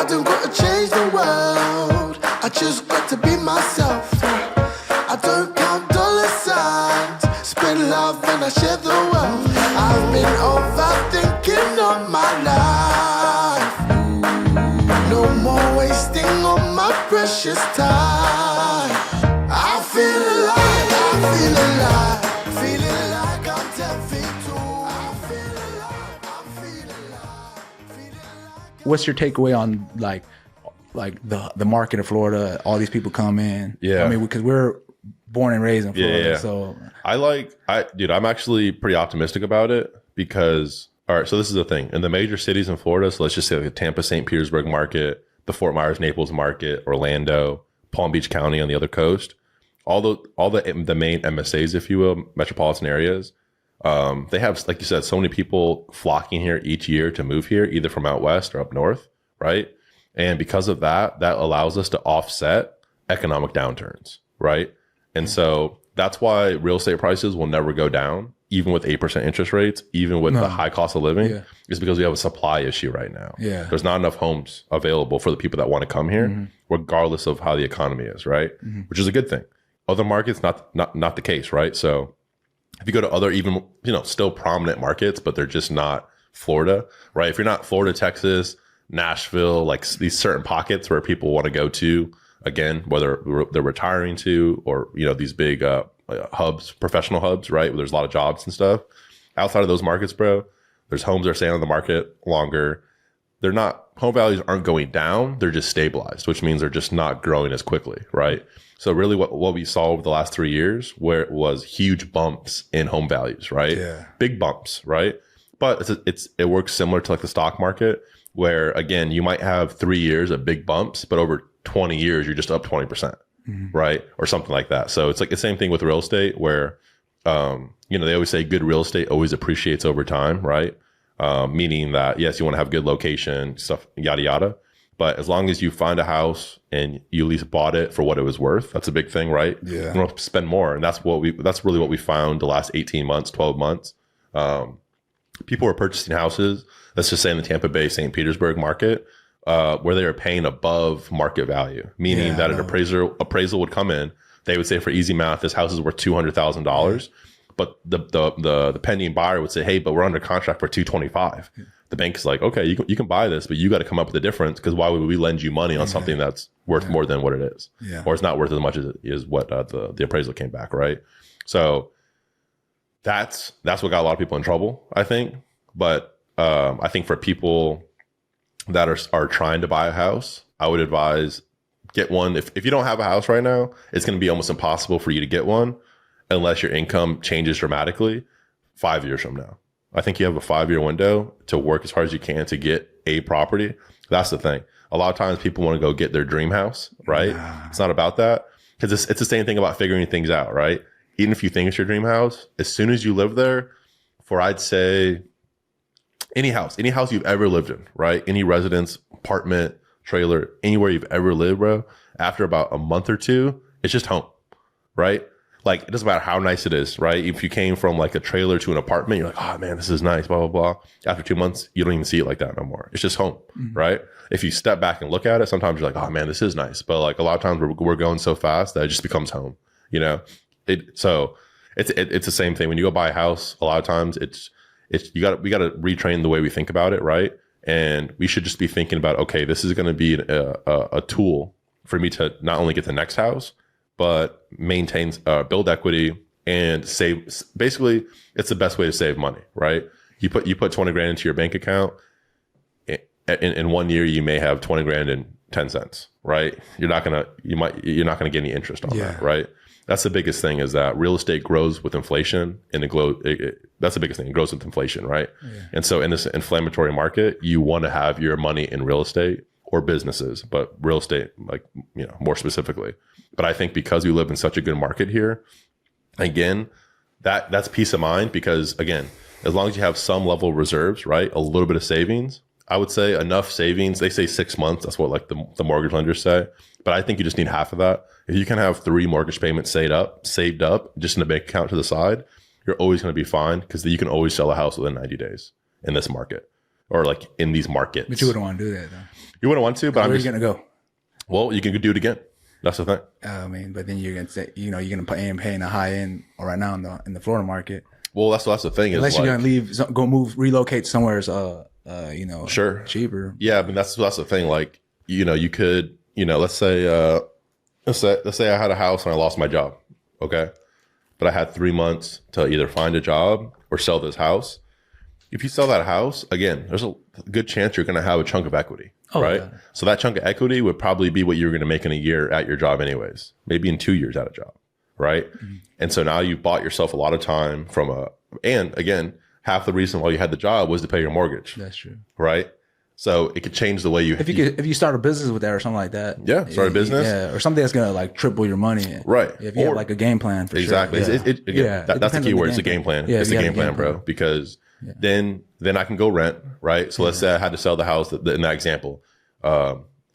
I don't gotta change the world, I just got to be myself. I don't count dollar signs, spread love and I share the wealth. I've been overthinking all my life. No more wasting all my precious time. I feel alive, I feel alive, feeling like I'm 10 feet tall. I feel alive, I feel alive, feeling like What's your takeaway on like the market of Florida? All these people come in. Yeah. I mean, because we're born and raised in Florida, Yeah. so Dude, I'm actually pretty optimistic about it because, all right, so this is the thing. In the major cities in Florida, so let's just say like the Tampa, St. Petersburg market, the Fort Myers, Naples market, Orlando, Palm Beach County on the other coast, all the main MSAs, if you will, metropolitan areas, they have, like you said, so many people flocking here each year to move here, either from out west or up north, right? And because of that, that allows us to offset economic downturns, right? And so that's why real estate prices will never go down, even with 8% interest rates, even with the high cost of living, is because we have a supply issue right now. Yeah. There's not enough homes available for the people that want to come here, regardless of how the economy is, right? Which is a good thing. Other markets, not the case, right? So if you go to other even, still prominent markets, but they're just not Florida, right? If you're not Florida, Texas, Nashville, like these certain pockets where people want to go to, again, whether they're retiring to or, these big hubs, professional hubs, right? Where there's a lot of jobs and stuff. Outside of those markets, bro, there's homes that are staying on the market longer. Home values aren't going down. They're just stabilized, which means they're just not growing as quickly, right? So really what we saw over the last 3 years, where it was huge bumps in home values, right? Yeah. Big bumps, right? But it works similar to like the stock market, where again, you might have 3 years of big bumps, but over 20 years, you're just up 20%, right? Or something like that. So it's like the same thing with real estate where, they always say good real estate always appreciates over time, right? Meaning that, yes, you want to have good location, stuff, yada, yada. But as long as you find a house and you at least bought it for what it was worth, that's a big thing, right? Yeah. You don't have to spend more. And that's really what we found the last 18 months, 12 months. People were purchasing houses, let's just say in the Tampa Bay, St. Petersburg market, where they were paying above market value, meaning that an appraisal would come in. They would say, for easy math, this house is worth $200,000, but the pending buyer would say, hey, but we're under contract for $225,000. The bank's like, okay, you can buy this, but you got to come up with a difference, because why would we lend you money on something that's worth more than what it is, or it's not worth as much as it is what the appraisal came back, right? So that's what got a lot of people in trouble, I think. But I think for people that are trying to buy a house, I would advise get one. If you don't have a house right now, it's going to be almost impossible for you to get one unless your income changes dramatically 5 years from now. I think you have a 5-year window to work as hard as you can to get a property. That's the thing. A lot of times people want to go get their dream house, right? It's not about that, because it's the same thing about figuring things out, right? Even if you think it's your dream house, as soon as you live there, for I'd say any house you've ever lived in, right? Any residence, apartment, trailer, anywhere you've ever lived, bro, after about a month or two, it's just home, right? Like, it doesn't matter how nice it is, right? If you came from like a trailer to an apartment, you're like, oh man, this is nice, blah, blah, blah. After 2 months, you don't even see it like that no more. It's just home, right? If you step back and look at it, sometimes you're like, oh man, this is nice. But like a lot of times we're going so fast that it just becomes home, So it's the same thing. When you go buy a house, a lot of times we got to retrain the way we think about it, right? And we should just be thinking about, okay, this is going to be a tool for me to not only get the next house, but maintain, build equity and save. Basically, it's the best way to save money, right? You put 20 grand into your bank account. In 1 year, you may have 20 grand and 10 cents, right? You're not gonna get any interest on that, right? That's the biggest thing, is that real estate grows with inflation, and that's the biggest thing. It grows with inflation, right? Yeah. And so in this inflammatory market, you want to have your money in real estate or businesses, but real estate, more specifically. But I think because we live in such a good market here, again, that's peace of mind, because again, as long as you have some level of reserves, right? A little bit of savings, I would say enough savings. They say 6 months. That's what like the mortgage lenders say. But I think you just need half of that. If you can have 3 mortgage payments saved up just in a bank account to the side, you're always going to be fine, because you can always sell a house within 90 days in this market. or like in these markets. But you wouldn't want to do that though. You wouldn't want to, but Where are you gonna go? Well, you can do it again. That's the thing. I mean, but then you're gonna say, you're gonna pay in a high end or right now in the Florida market. Well, that's the thing. Unless is you're like, gonna relocate somewhere, sure, cheaper. Yeah, I mean that's the thing. Like, you could, let's say I had a house and I lost my job. Okay, but I had 3 months to either find a job or sell this house. If you sell that house, again, there's a good chance you're going to have a chunk of equity, right? Yeah. So that chunk of equity would probably be what you're going to make in a year at your job anyways, maybe in 2 years at a job, right? Mm-hmm. And so now you've bought yourself a lot of time and again, half the reason why you had the job was to pay your mortgage. That's true. Right? So it could change the way if you start a business with that or something like that. Yeah, start a business. Yeah, or something that's going to like triple your money. Right. If you have like a game plan for exactly. sure. Exactly. That's the key word. It's a game plan. Yeah, it's a game plan, bro. Because then I can go rent, right? So let's say I had to sell the house in that example. I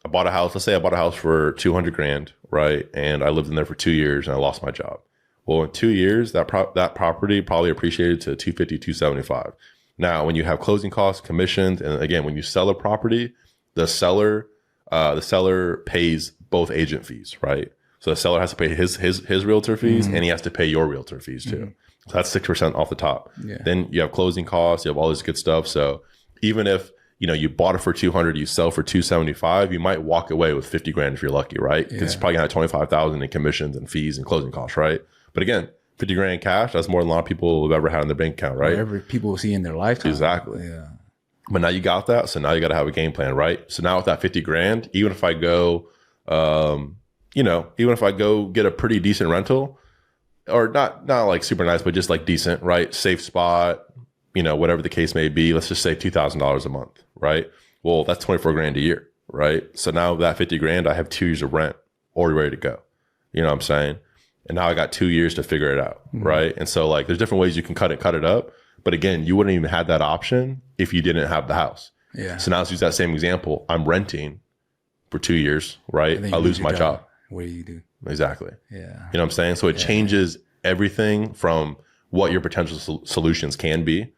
bought a house. Let's say I bought a house for $200,000, right? And I lived in there for 2 years and I lost my job. Well, in 2 years, that property probably appreciated to $250,000, $275,000. Now, when you have closing costs, commissions, and again, when you sell a property, the seller pays both agent fees, right? So the seller has to pay his realtor fees, and he has to pay your realtor fees too. Mm-hmm. So that's 6% off the top. Yeah. Then you have closing costs, you have all this good stuff. So even if you bought it for $200,000, you sell for $275,000, you might walk away with $50,000 if you're lucky, right? Because it's probably gonna have $25,000 in commissions and fees and closing costs, right? But again, $50,000 cash, that's more than a lot of people have ever had in their bank account, right? Whatever people will see in their lifetime. Exactly. Yeah. But now you got that, so now you got to have a game plan, right? So now with that $50,000, even if I go, even if I go get a pretty decent rental, or not like super nice, but just like decent, right? Safe spot, whatever the case may be. Let's just say $2,000 a month, right? Well, that's $24,000 a year, right? So now that $50,000, I have 2 years of rent already ready to go. You know what I'm saying? And now I got 2 years to figure it out, right? And so like, there's different ways you can cut it up. But again, you wouldn't even have that option if you didn't have the house. Yeah. So now let's use that same example. I'm renting for 2 years, right? I lose my job. What do you do? Exactly. Yeah. You know what I'm saying? So it changes everything from what your potential solutions can be.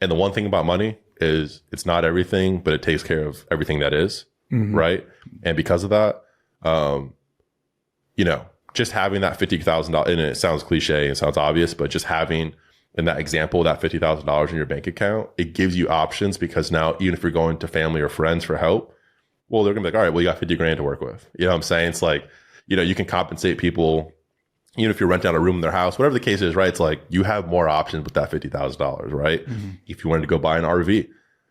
And the one thing about money is it's not everything, but it takes care of everything that is, right? And because of that, just having that $50,000, and it sounds cliche and sounds obvious, but just having in that example, that $50,000 in your bank account, it gives you options, because now even if you're going to family or friends for help, well, they're gonna be like, all right, well, you got $50,000 to work with. You know what I'm saying? It's like, you can compensate people, even if you're renting out a room in their house, whatever the case is, right? It's like you have more options with that $50,000, right? Mm-hmm. If you wanted to go buy an RV,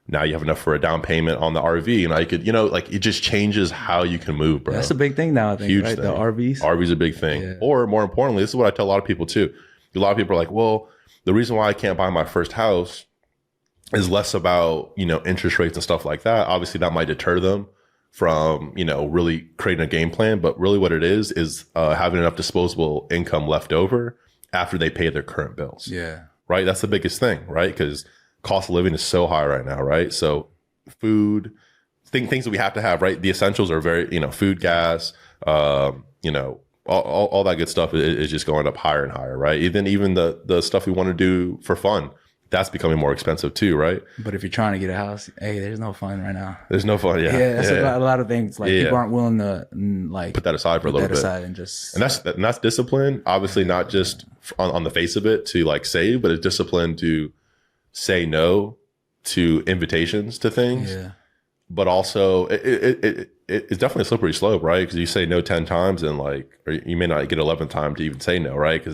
now you have enough for a down payment on the RV, and I could, like it just changes how you can move, bro. That's a big thing now, I think, right? Thing. The RVs. RVs are a big thing. Yeah. Or more importantly, this is what I tell a lot of people too. A lot of people are like, well, the reason why I can't buy my first house is less about, interest rates and stuff like that. Obviously that might deter them from, really creating a game plan, but really what it is having enough disposable income left over after they pay their current bills. Yeah. Right. That's the biggest thing, right? Because cost of living is so high right now, right? So food, things that we have to have, right? The essentials are very, food, gas, all that good stuff is just going up higher and higher, right? Even the stuff we want to do for fun, that's becoming more expensive too, right? But if you're trying to get a house, hey, there's no fun right now. There's no fun, yeah. Yeah, that's a lot of things. Like people aren't willing to like put that aside for a little bit. And that's discipline. Obviously, not just on the face of it to like save, but it's discipline to say no to invitations to things. Yeah. But also, it's definitely a slippery slope, right? Because you say no 10 times and or you may not get 11th time to even say no, right?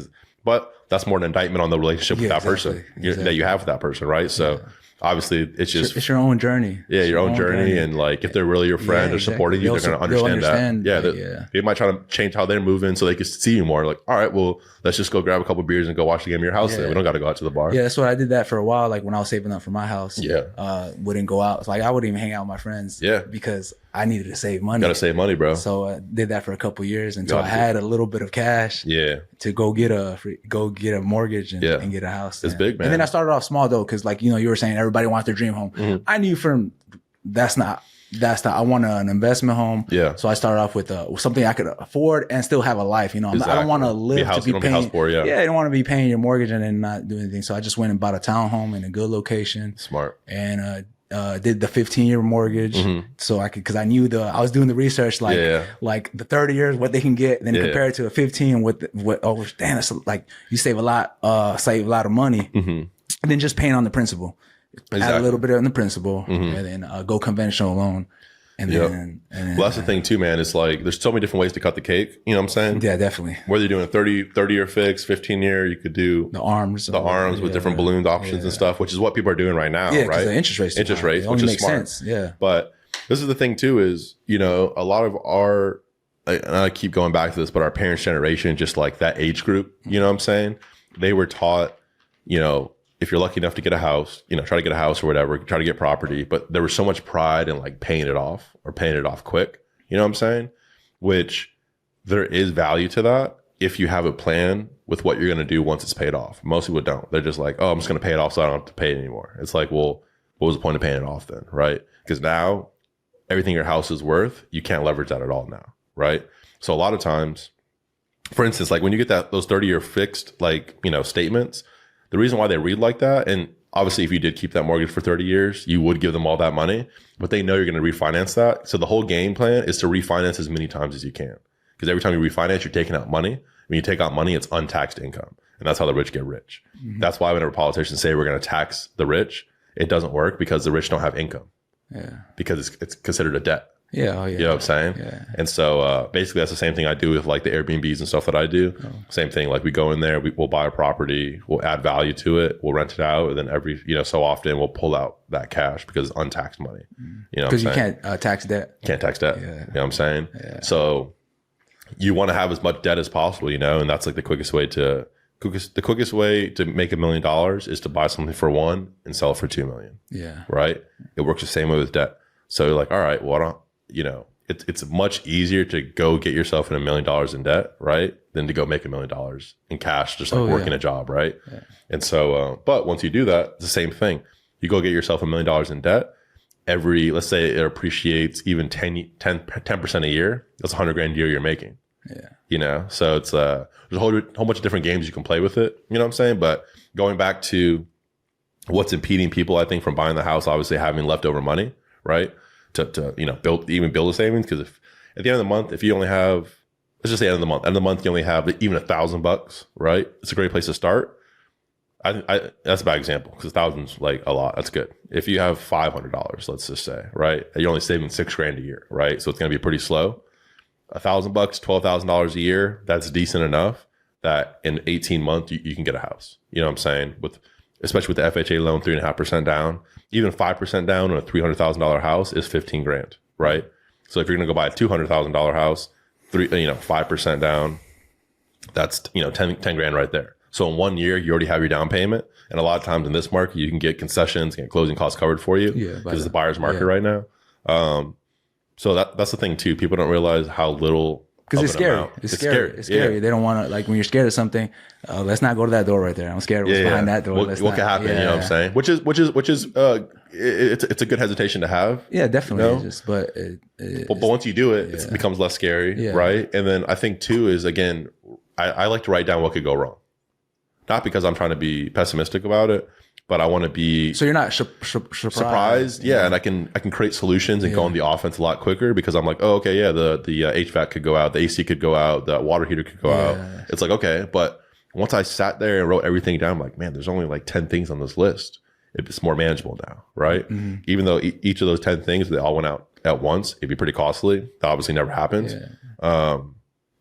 But that's more an indictment on the relationship with that person that you have with that person, right? So obviously, it's your own journey. Yeah, your own journey. And if they're really your friend or supporting you, they're going to understand that. They might try to change how they're moving so they can see you more. Like, all right, well, let's just go grab a couple beers and go watch the game at your house. Then we don't got to go out to the bar. Yeah, that's what I did that for a while. Like when I was saving up for my house. Yeah, wouldn't go out. It's like I wouldn't even hang out with my friends. Yeah, because I needed to save money. Got to save money, bro. So I did that for a couple years until I had a little bit of cash. Yeah, to go get a mortgage and get a house. It's big, man. And then I started off small though, because you were saying everybody wants their dream home. Mm-hmm. I knew that's not I want an investment home. Yeah. So I started off with something I could afford and still have a life. You know, I don't want to live to be paying. Yeah, I don't want to be paying your mortgage and then not do anything. So I just went and bought a townhome in a good location. Smart. And did the 15-year mortgage so I could, because I knew I was doing the research like the 30 years what they can get, then compare it to a 15 damn, it's like you save a lot of money, and then just paying on the principal. Add a little bit on the principal, and then go conventional loan. And then, well, that's the thing too, man. It's like there's so many different ways to cut the cake. You know what I'm saying? Yeah, definitely. Whether you're doing a 30-year fix, 15-year, you could do the arms with different balloon options and stuff, which is what people are doing right now, right? The interest rates, which is smart. Sense. Yeah. But this is the thing too, is, you know, a lot of and I keep going back to this, but our parents' generation, just like that age group, you know what I'm saying? They were taught, you know, if you're lucky enough to get a house, you know, try to get a house or whatever, try to get property. But there was so much pride in like paying it off quick. You know what I'm saying? Which there is value to that if you have a plan with what you're going to do once it's paid off. Most people don't. They're just like, oh, I'm just going to pay it off so I don't have to pay it anymore. It's like, well, what was the point of paying it off then? Right? Because now everything your house is worth, you can't leverage that at all now. Right? So a lot of times, for instance, like when you get those 30-year fixed, like, you know, statements, the reason why they read like that, and obviously if you did keep that mortgage for 30 years, you would give them all that money, but they know you're going to refinance that. So the whole game plan is to refinance as many times as you can. Because every time you refinance, you're taking out money. When you take out money, it's untaxed income. And that's how the rich get rich. That's why whenever politicians say we're going to tax the rich, it doesn't work because the rich don't have income. Yeah. Because it's considered a debt. Yeah, oh yeah. You know what I'm saying? Yeah. And so basically that's the same thing I do with like the Airbnbs and stuff that I do. Oh. Same thing. Like we go in there, we'll buy a property, we'll add value to it, we'll rent it out, and then every, you know, so often we'll pull out that cash because it's untaxed money. You know, because you can't tax debt. Can't tax debt. Yeah. You know what I'm saying? Yeah. So you want to have as much debt as possible, you know, and that's like the quickest way to make $1 million is to buy something for $1 million and sell it for $2 million. Yeah. Right? It works the same way with debt. So you're like, all right, well, you know, it's much easier to go get yourself in $1 million in debt, right? Than to go make $1 million in cash, just like working a job, right? Yeah. And so, but once you do that, it's the same thing. You go get yourself $1 million in debt. Let's say it appreciates even 10% a year. That's $100,000 a year you're making. Yeah. You know, so it's there's a whole bunch of different games you can play with it. You know what I'm saying? But going back to what's impeding people, I think, from buying the house, obviously having leftover money, right? To you know, build a savings. Because if at the end of the month, if you only have, let's just say end of the month you only have even $1,000, right? It's a great place to start. That's a bad example because $1,000's like a lot. That's good. If you have $500, let's just say, right, you're only saving $6,000 a year, right? So it's going to be pretty slow. $1,000, $12,000 a year, that's decent enough that in 18 months you can get a house. You know what I'm saying? Especially with the FHA loan, 3.5% down, even 5% down on a $300,000 house is $15,000, right? So if you're going to go buy a $200,000 house, 5% down, that's, $10,000 right there. So in 1 year, you already have your down payment. And a lot of times in this market, you can get concessions, get closing costs covered for you because it's the buyer's market right now. So that's the thing too. People don't realize how little. Because it's scary. It's scary. It's scary. They don't want to, like, when you're scared of something, let's not go to that door right there. I'm scared of what's behind that door. What could happen? You know what I'm saying? Which is it's a good hesitation to have. Yeah, definitely. But once you do it, it becomes less scary, right? And then I think too is, again, I like to write down what could go wrong. Not because I'm trying to be pessimistic about it, but I want to be. So you're not surprised. Yeah, and I can create solutions and go on the offense a lot quicker because I'm like, oh, okay, yeah, the HVAC could go out, the AC could go out, the water heater could go out. It's like, okay, but once I sat there and wrote everything down, I'm like, man, there's only like 10 things on this list. It's more manageable now, right? Mm-hmm. Even though each of those 10 things, they all went out at once, it'd be pretty costly. That obviously never happens. Yeah.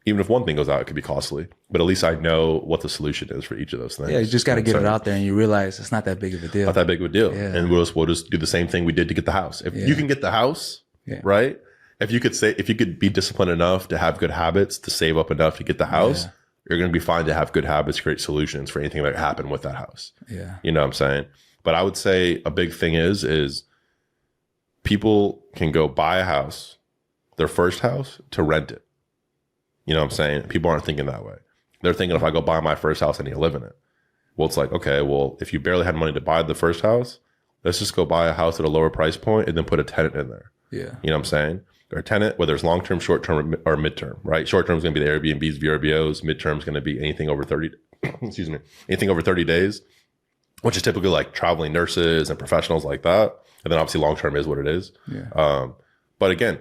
Even if one thing goes out, it could be costly. But at least I know what the solution is for each of those things. Yeah, you just got to get it out there and you realize it's not that big of a deal. Not that big of a deal. Yeah. And we'll just do the same thing we did to get the house. If you can get the house, right? If you could be disciplined enough to have good habits, to save up enough to get the house, you're going to be fine to have good habits, create solutions for anything that happen with that house. Yeah. You know what I'm saying? But I would say a big thing is people can go buy a house, their first house, to rent it. You know what I'm saying? People aren't thinking that way. They're thinking, if I go buy my first house, I need to live in it. Well, it's like, okay, well, if you barely had money to buy the first house, let's just go buy a house at a lower price point and then put a tenant in there. Yeah. You know what I'm saying? Or a tenant, whether it's long-term, short-term, or midterm, right? Short-term is going to be the Airbnbs, VRBOs. Midterm is going to be anything over 30, excuse me, anything over 30 days, which is typically like traveling nurses and professionals like that. And then obviously long-term is what it is. Yeah. But again,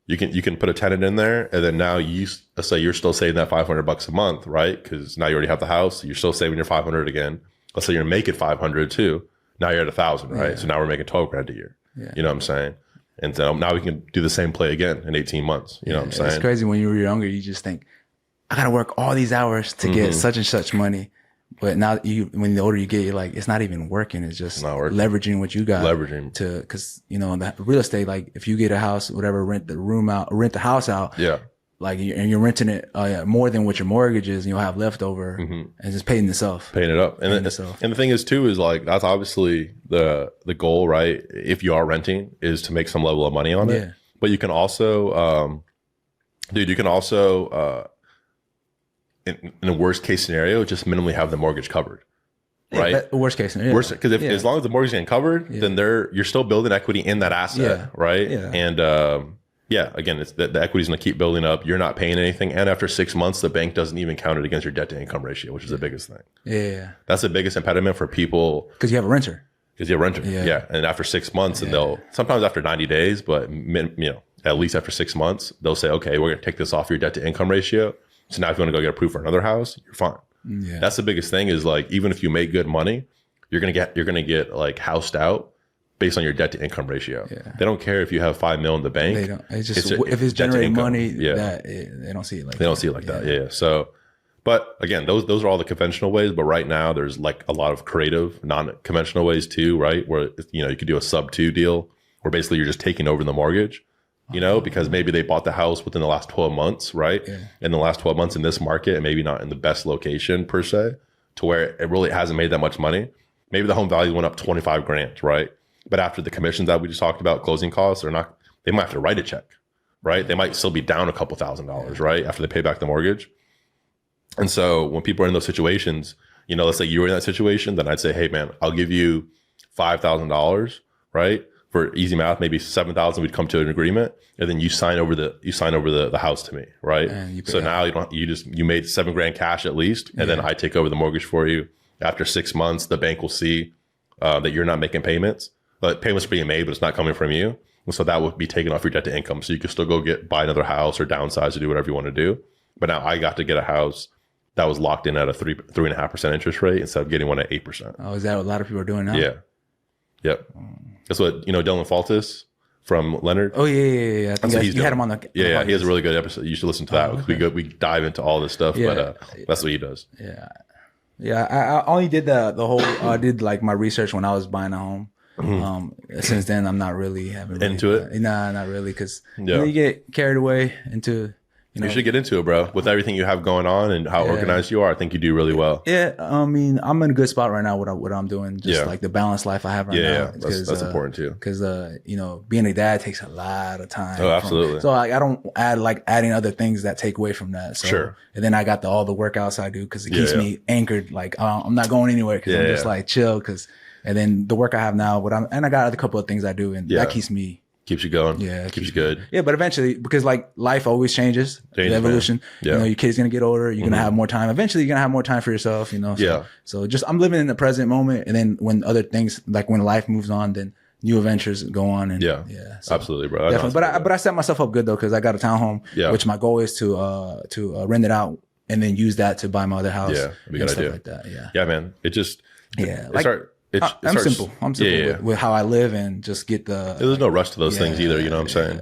you can put a tenant in there, and then now let's say you're still saving that $500 a month, right? Because now you already have the house. You're still saving your 500 again. Let's say you're making 500 too. Now you're at 1,000, right? Yeah. So now we're making 12 grand a year. Yeah. You know what I'm saying? And so now we can do the same play again in 18 months. You know what I'm saying? It's crazy when you were younger, you just think, I got to work all these hours to get such and such money. But now when the older you get, you're like, it's not even working. It's just leveraging what you got. Cause you know, the real estate, like if you get a house, whatever, rent the house out. Yeah. Like and you're renting it more than what your mortgage is, and you'll have leftover and just paying yourself. Paying it up. And the thing is too, is like, that's obviously the goal, right? If you are renting, is to make some level of money on it. But you can also, in a worst case scenario, just minimally have the mortgage covered. Right? Worst case scenario. Because as long as the mortgage is getting covered, then you're still building equity in that asset. Right? Yeah. And, again, it's the equity is going to keep building up. You're not paying anything. And after 6 months, the bank doesn't even count it against your debt to income ratio, which is the biggest thing. Yeah. That's the biggest impediment for people. Because you have a renter. Yeah. And after 6 months, and sometimes after 90 days, but at least after 6 months, they'll say, okay, we're going to take this off your debt to income ratio. So now if you want to go get approved for another house, you're fine. Yeah. That's the biggest thing, is like, even if you make good money, you're going to get like housed out based on your debt to income ratio. Yeah. They don't care if you have $5 million in the bank. They don't. It's just if it's generating money, they don't see it like that. They don't see it like that. Yeah. So, but again, those are all the conventional ways. But right now, there's like a lot of creative, non-conventional ways too, right? Where you could do a sub-2 deal, where basically you're just taking over the mortgage. Because maybe they bought the house within the last 12 months, right? Yeah. In the last 12 months in this market, and maybe not in the best location per se, to where it really hasn't made that much money. Maybe the home value went up 25 grand, right? But after the commissions that we just talked about, closing costs, they might have to write a check, right? They might still be down a couple $1,000s, right? After they pay back the mortgage. And so when people are in those situations, let's say you were in that situation, then I'd say, hey man, I'll give you $5,000, right? For easy math, maybe 7,000, we'd come to an agreement, and then you sign over the house to me, right? So now you made $7 grand cash at least, and then I take over the mortgage for you. After 6 months, the bank will see that you're not making payments, but payments are being made, but it's not coming from you. And so that would be taken off your debt to income. So you can still go buy another house or downsize or do whatever you want to do. But now I got to get a house that was locked in at a 3.5% interest rate instead of getting one at 8%. Oh, is that what a lot of people are doing now? Yeah. Yep. That's what, Dylan Faltis from Leonard. Oh, yeah. I think you had him on the he has a really good episode. You should listen to that. Okay. We dive into all this stuff, but that's what he does. Yeah. I only did the whole, I did like my research when I was buying a home. Since then, I'm not really into it. Nah, not really. Cause you get carried away into, you should get into it, bro. With everything you have going on and how organized you are, I think you do really well. Yeah, I mean, I'm in a good spot right now. What I'm doing, just like the balanced life I have right now. That's important too. Because being a dad takes a lot of time. Oh, absolutely. So I don't adding other things that take away from that. So, sure. And then I got all the workouts I do because it keeps me anchored. Like I'm not going anywhere because I'm just like chill. And then the work I have now, and I got a couple of things I do, and that keeps me. Keeps you going. Yeah. Keeps you good. Yeah, but eventually, because like life always changes, the evolution, your kid's going to get older, you're going to have more time. Eventually, you're going to have more time for yourself, So just, I'm living in the present moment. And then when other things, like when life moves on, then new adventures go on. And so absolutely, bro. Definitely. But I set myself up good though, because I got a townhome, which my goal is to rent it out and then use that to buy my other house. Yeah, be a good idea. Like that. Yeah. Yeah, man. It just, I'm simple. I'm simple with how I live and just get the. There's no rush to those things either. You know what I'm saying?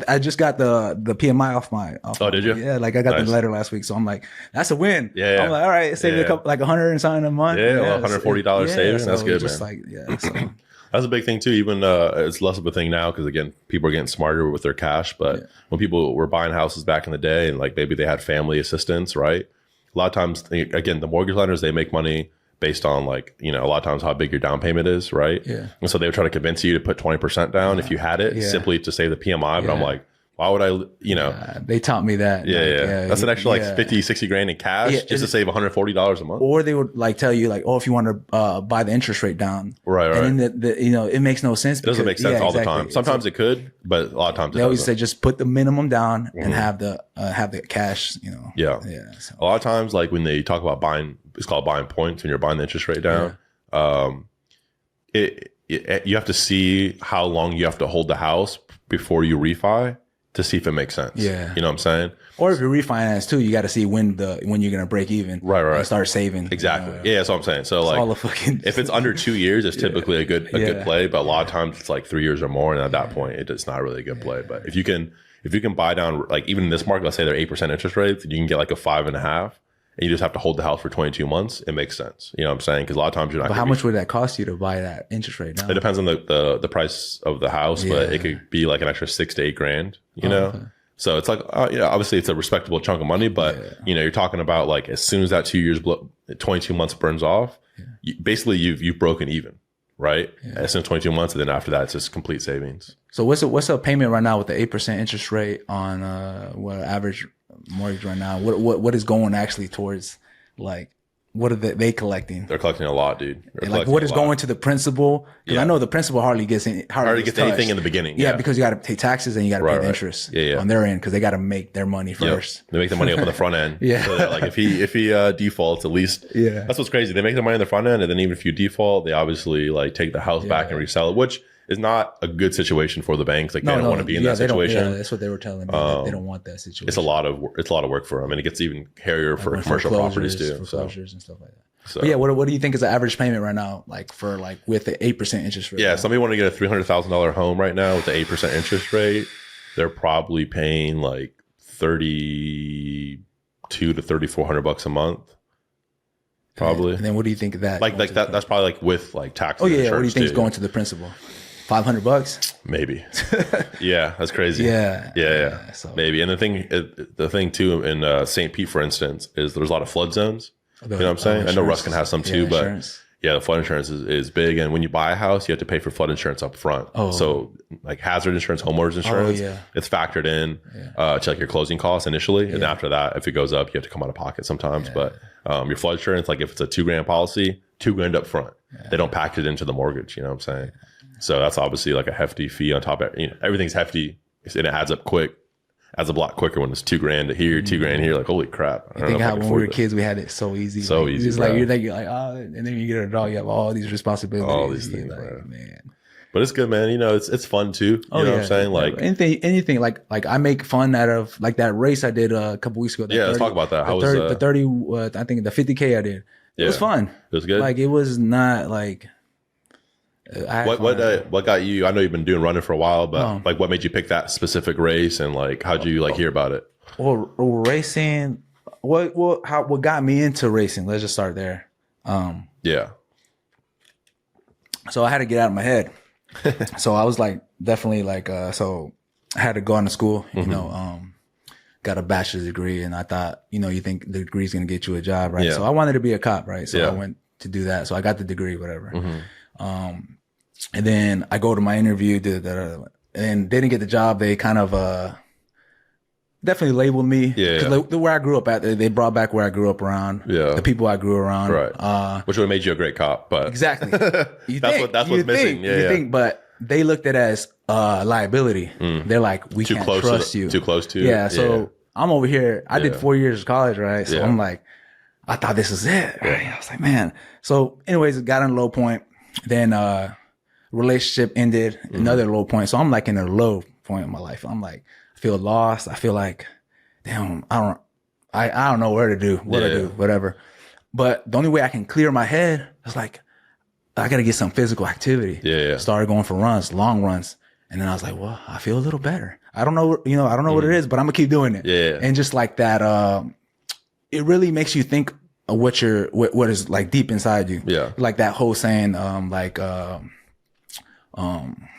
I just got the PMI off did you? Yeah, like I got the letter last week, so I'm like, that's a win. Yeah. I'm like, all right, save a couple, like 100 and something a month. Yeah, $140 savings. That's good, just man. So. That's a big thing too. Even it's less of a thing now because again, people are getting smarter with their cash. But when people were buying houses back in the day, and like maybe they had family assistance, right? A lot of times, again, the mortgage lenders, they make money based on like, a lot of times how big your down payment is, right? Yeah. And so they would try to convince you to put 20% down if you had it, simply to save the PMI. But I'm like, Why would I, they taught me that. Yeah. That's an extra like 50, 60 grand in cash just to save $140 a month. Or they would like tell you like, oh, if you want to buy the interest rate down. Right. And then it makes no sense. It doesn't make sense all the time. Sometimes it could, but a lot of times they always say just put the minimum down and have the cash, Yeah. So. A lot of times, like when they talk about buying, it's called buying points when you're buying the interest rate down. You have to see how long you have to hold the house before you refi to see if it makes sense. Yeah. You know what I'm saying? Or if you refinance too, you got to see when you're gonna break even. Right. And start saving. Exactly. Yeah, that's what I'm saying. So like, if it's under 2 years, it's typically a good play. But a lot of times it's like 3 years or more, and at that point, it's not really a good play. But if you can buy down, like even in this market, let's say they're 8% interest rates, you can get like a 5.5, and you just have to hold the house for 22 months. It makes sense. You know what I'm saying? Because a lot of times you're not. But how much would that cost you to buy that interest rate down? It depends on the price of the house, but it could be like an extra 6 to 8 grand. You know. Okay. So it's like, obviously it's a respectable chunk of money, but you're talking about like as soon as that 22 months burns off, basically you've broken even, right? As soon as 22 months, and then after that, it's just complete savings. So what's a payment right now with the 8% interest rate on what average mortgage right now? What is going actually towards like? What are they collecting? They're collecting a lot, dude. Like what is going to the principal? Because I know the principal hardly gets anything in the beginning. Yeah, because you got to pay taxes and you got to pay the interest on their end because they got to make their money first. They make the money up on the front end. So that, like if he defaults, at least that's what's crazy. They make the money on the front end, and then even if you default, they obviously like take the house back and resell it, which is not a good situation for the banks. Like they don't want to be in that situation. That's what they were telling me. They don't want that situation. It's a lot of work for them, and it gets even hairier for commercial properties too. Foreclosures and stuff like that. So what do you think is the average payment right now, like for like with the 8% interest rate? Yeah, somebody want to get a $300,000 home right now with the 8% interest rate. They're probably paying like $3,200 to $3,400 a month. Probably. And then what do you think of that? Like that? That's probably like with like taxes. Oh yeah. What do you think is going to the principal? $500? Maybe. Yeah, that's crazy. Yeah. So. Maybe. And the thing too in St. Pete, for instance, is there's a lot of flood zones. You know what I'm saying? I know Ruskin has some too, but the flood insurance is big. And when you buy a house, you have to pay for flood insurance up front. So like hazard insurance, homeowners insurance, it's factored in to like your closing costs initially. And after that, if it goes up, you have to come out of pocket sometimes. But your flood insurance, like if it's a $2,000 policy, $2,000 up front. They don't pack it into the mortgage. You know what I'm saying? So that's obviously like a hefty fee on top of, everything's hefty and it adds up quick. Adds up a lot quicker when it's $2,000 here, $2,000 here. Like, holy crap! You think how when we were kids, we had it so easy. So easy. It's like you're like, oh, and then you get a dog, you have all these responsibilities. All these things, like, man. But it's good, man. It's fun too. You know what I'm saying? Like anything. Like I make fun out of like that race I did a couple weeks ago. Let's talk about that. How was the 30? I think the 50K I did. It was fun. It was good. Like it was not like. What got you? I know you've been doing running for a while, but like what made you pick that specific race, and like how'd you like hear about it? Well, racing. What got me into racing? Let's just start there. So I had to get out of my head. So I was like definitely like so I had to go on to school. Got a bachelor's degree, and I thought you think the degree's gonna get you a job, right? So I wanted to be a cop, right? So I went to do that. So I got the degree, whatever. And then I go to my interview, and they didn't get the job. They kind of definitely labeled me. Because where I grew up at, they brought back where I grew up around. The people I grew around. Right. Which would have made you a great cop, but exactly. That's what's missing. You think, but they looked at it as liability. They're like, we can't trust you. Too close to. Yeah. So I'm over here. I did 4 years of college, right? So I'm like, I thought this was it. Right? I was like, man. So anyways, it got on a low point. Then relationship ended, another low point. So I'm like in a low point in my life. I'm like, I feel lost. I feel like, damn, I don't know where to do, what to do, whatever. But the only way I can clear my head is like, I got to get some physical activity. Started going for runs, long runs. And then I was like, well, I feel a little better. I don't know, I don't know what it is, but I'm gonna keep doing it. And just like that, it really makes you think of what is like deep inside you. Like that whole saying,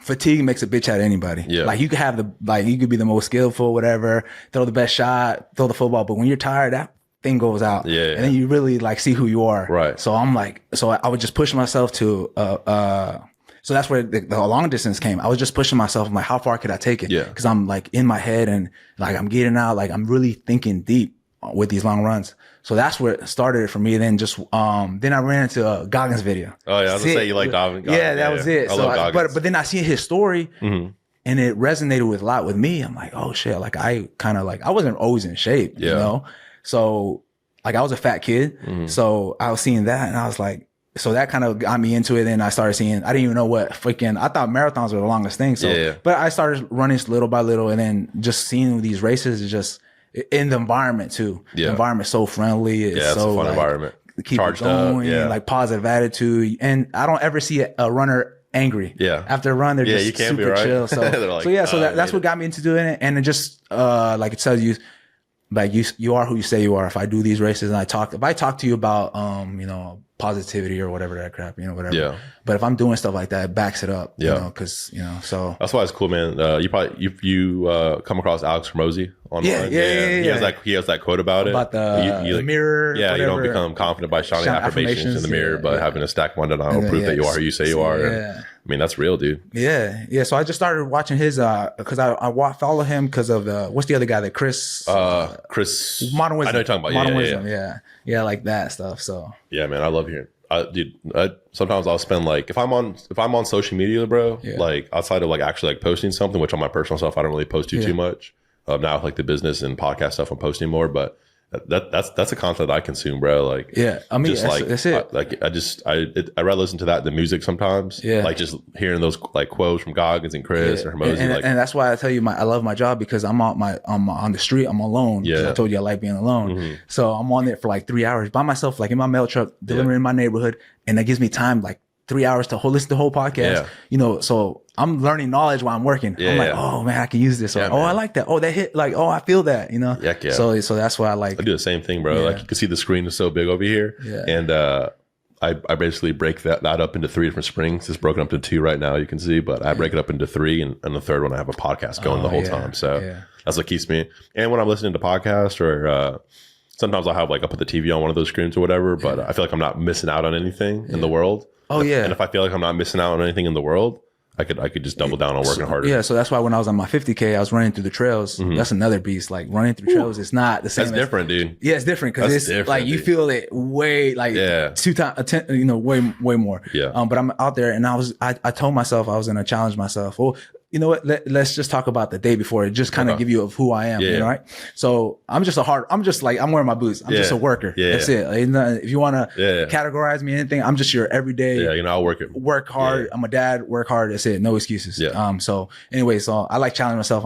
fatigue makes a bitch out of anybody. Like you could have you could be the most skillful, whatever, throw the best shot, throw the football, but when you're tired, that thing goes out. And then you really like see who you are. Right. So I'm like, I would just push myself to So that's where the long distance came. I was just pushing myself. I'm like, how far could I take it? Yeah. Cause I'm like in my head and like I'm getting out, like I'm really thinking deep with these long runs. So that's where it started for me. Then then I ran into a Goggins video. Oh yeah, I was gonna say you like Goggins. Yeah, that was it. I love Goggins. But then I see his story and it resonated with a lot with me. I'm like, oh shit. Like I kind of like, I wasn't always in shape, you know? So like I was a fat kid. So I was seeing that and I was like, so that kind of got me into it. Then I started seeing, I didn't even know what I thought marathons were the longest thing. So, but I started running little by little and then just seeing these races is just, in the environment too. The environment's so friendly. It's so a fun like, environment. Keep Charged it going, up, like positive attitude. And I don't ever see a runner angry. After a run, they're just you can't super be, right? chill. So, like, so that's what got me into doing it. And it just, like it tells you, like you are who you say you are. If I do these races and if I talk to you about, you know, positivity or whatever that crap, you know, whatever. Yeah. But if I'm doing stuff like that, it backs it up, you know, cause you know, so. That's why it's cool, man. You come across Alex Hormozy online. He has that quote about it. About the mirror. Yeah. Whatever. You don't become confident by shouting affirmations in the mirror, but having a stack one undeniable proof that you are who you say you are. And, I mean, that's real, dude. Yeah. Yeah. So I just started watching his, cause I follow him cause of what's the other guy that Chris? Modern Wisdom. I know you're talking about. Modern Wisdom. Yeah. Like that stuff. So. Yeah, man. I love hearing. Dude, sometimes I'll spend like if I'm on social media, bro, like outside of like actually like posting something, which on my personal stuff I don't really post too much. Now like the business and podcast stuff I'm posting more, but that's the content I consume, bro. Like I mean just that's it. I rather listen to that than music sometimes. Like just hearing those like quotes from Goggins and Chris or Hormozy. And that's why I tell you I love my job because I'm on the street, I'm alone. I told you I like being alone. So I'm on there for like 3 hours by myself, like in my mail truck, delivering in my neighborhood, and that gives me time like 3 hours to listen to the whole podcast. You know, so I'm learning knowledge while I'm working. I'm like, oh man, I can use this. Or, I like that. Oh, that hit. Like, oh, I feel that. You know. So that's why I do the same thing, bro. Like you can see the screen is so big over here, and I basically break that up into 3 different springs. It's broken up into 2 right now. You can see, but I break it up into 3, and the third one I have a podcast going the whole time. So that's what keeps me. And when I'm listening to podcasts or sometimes I'll put the TV on one of those screens or whatever. But I feel like I'm not missing out on anything in the world. And if I feel like I'm not missing out on anything in the world, I could just double down on working harder. Yeah, so that's why when I was on my 50K, I was running through the trails. That's another beast. Like running through trails is not the same. That's different, dude. Yeah, it's different because it's different, like you feel it way like 2 times, you know, way more. But I'm out there and I told myself I was gonna challenge myself. Well, you know what? Let's just talk about the day before. It just kind of give you of who I am, you know, right? So I'm wearing my boots. I'm just a worker. That's it. If you want to categorize me anything, I'm just your everyday. Yeah, you know, I'll work hard. I'm a dad. Work hard. That's it. No excuses. So anyway, so I like challenging myself.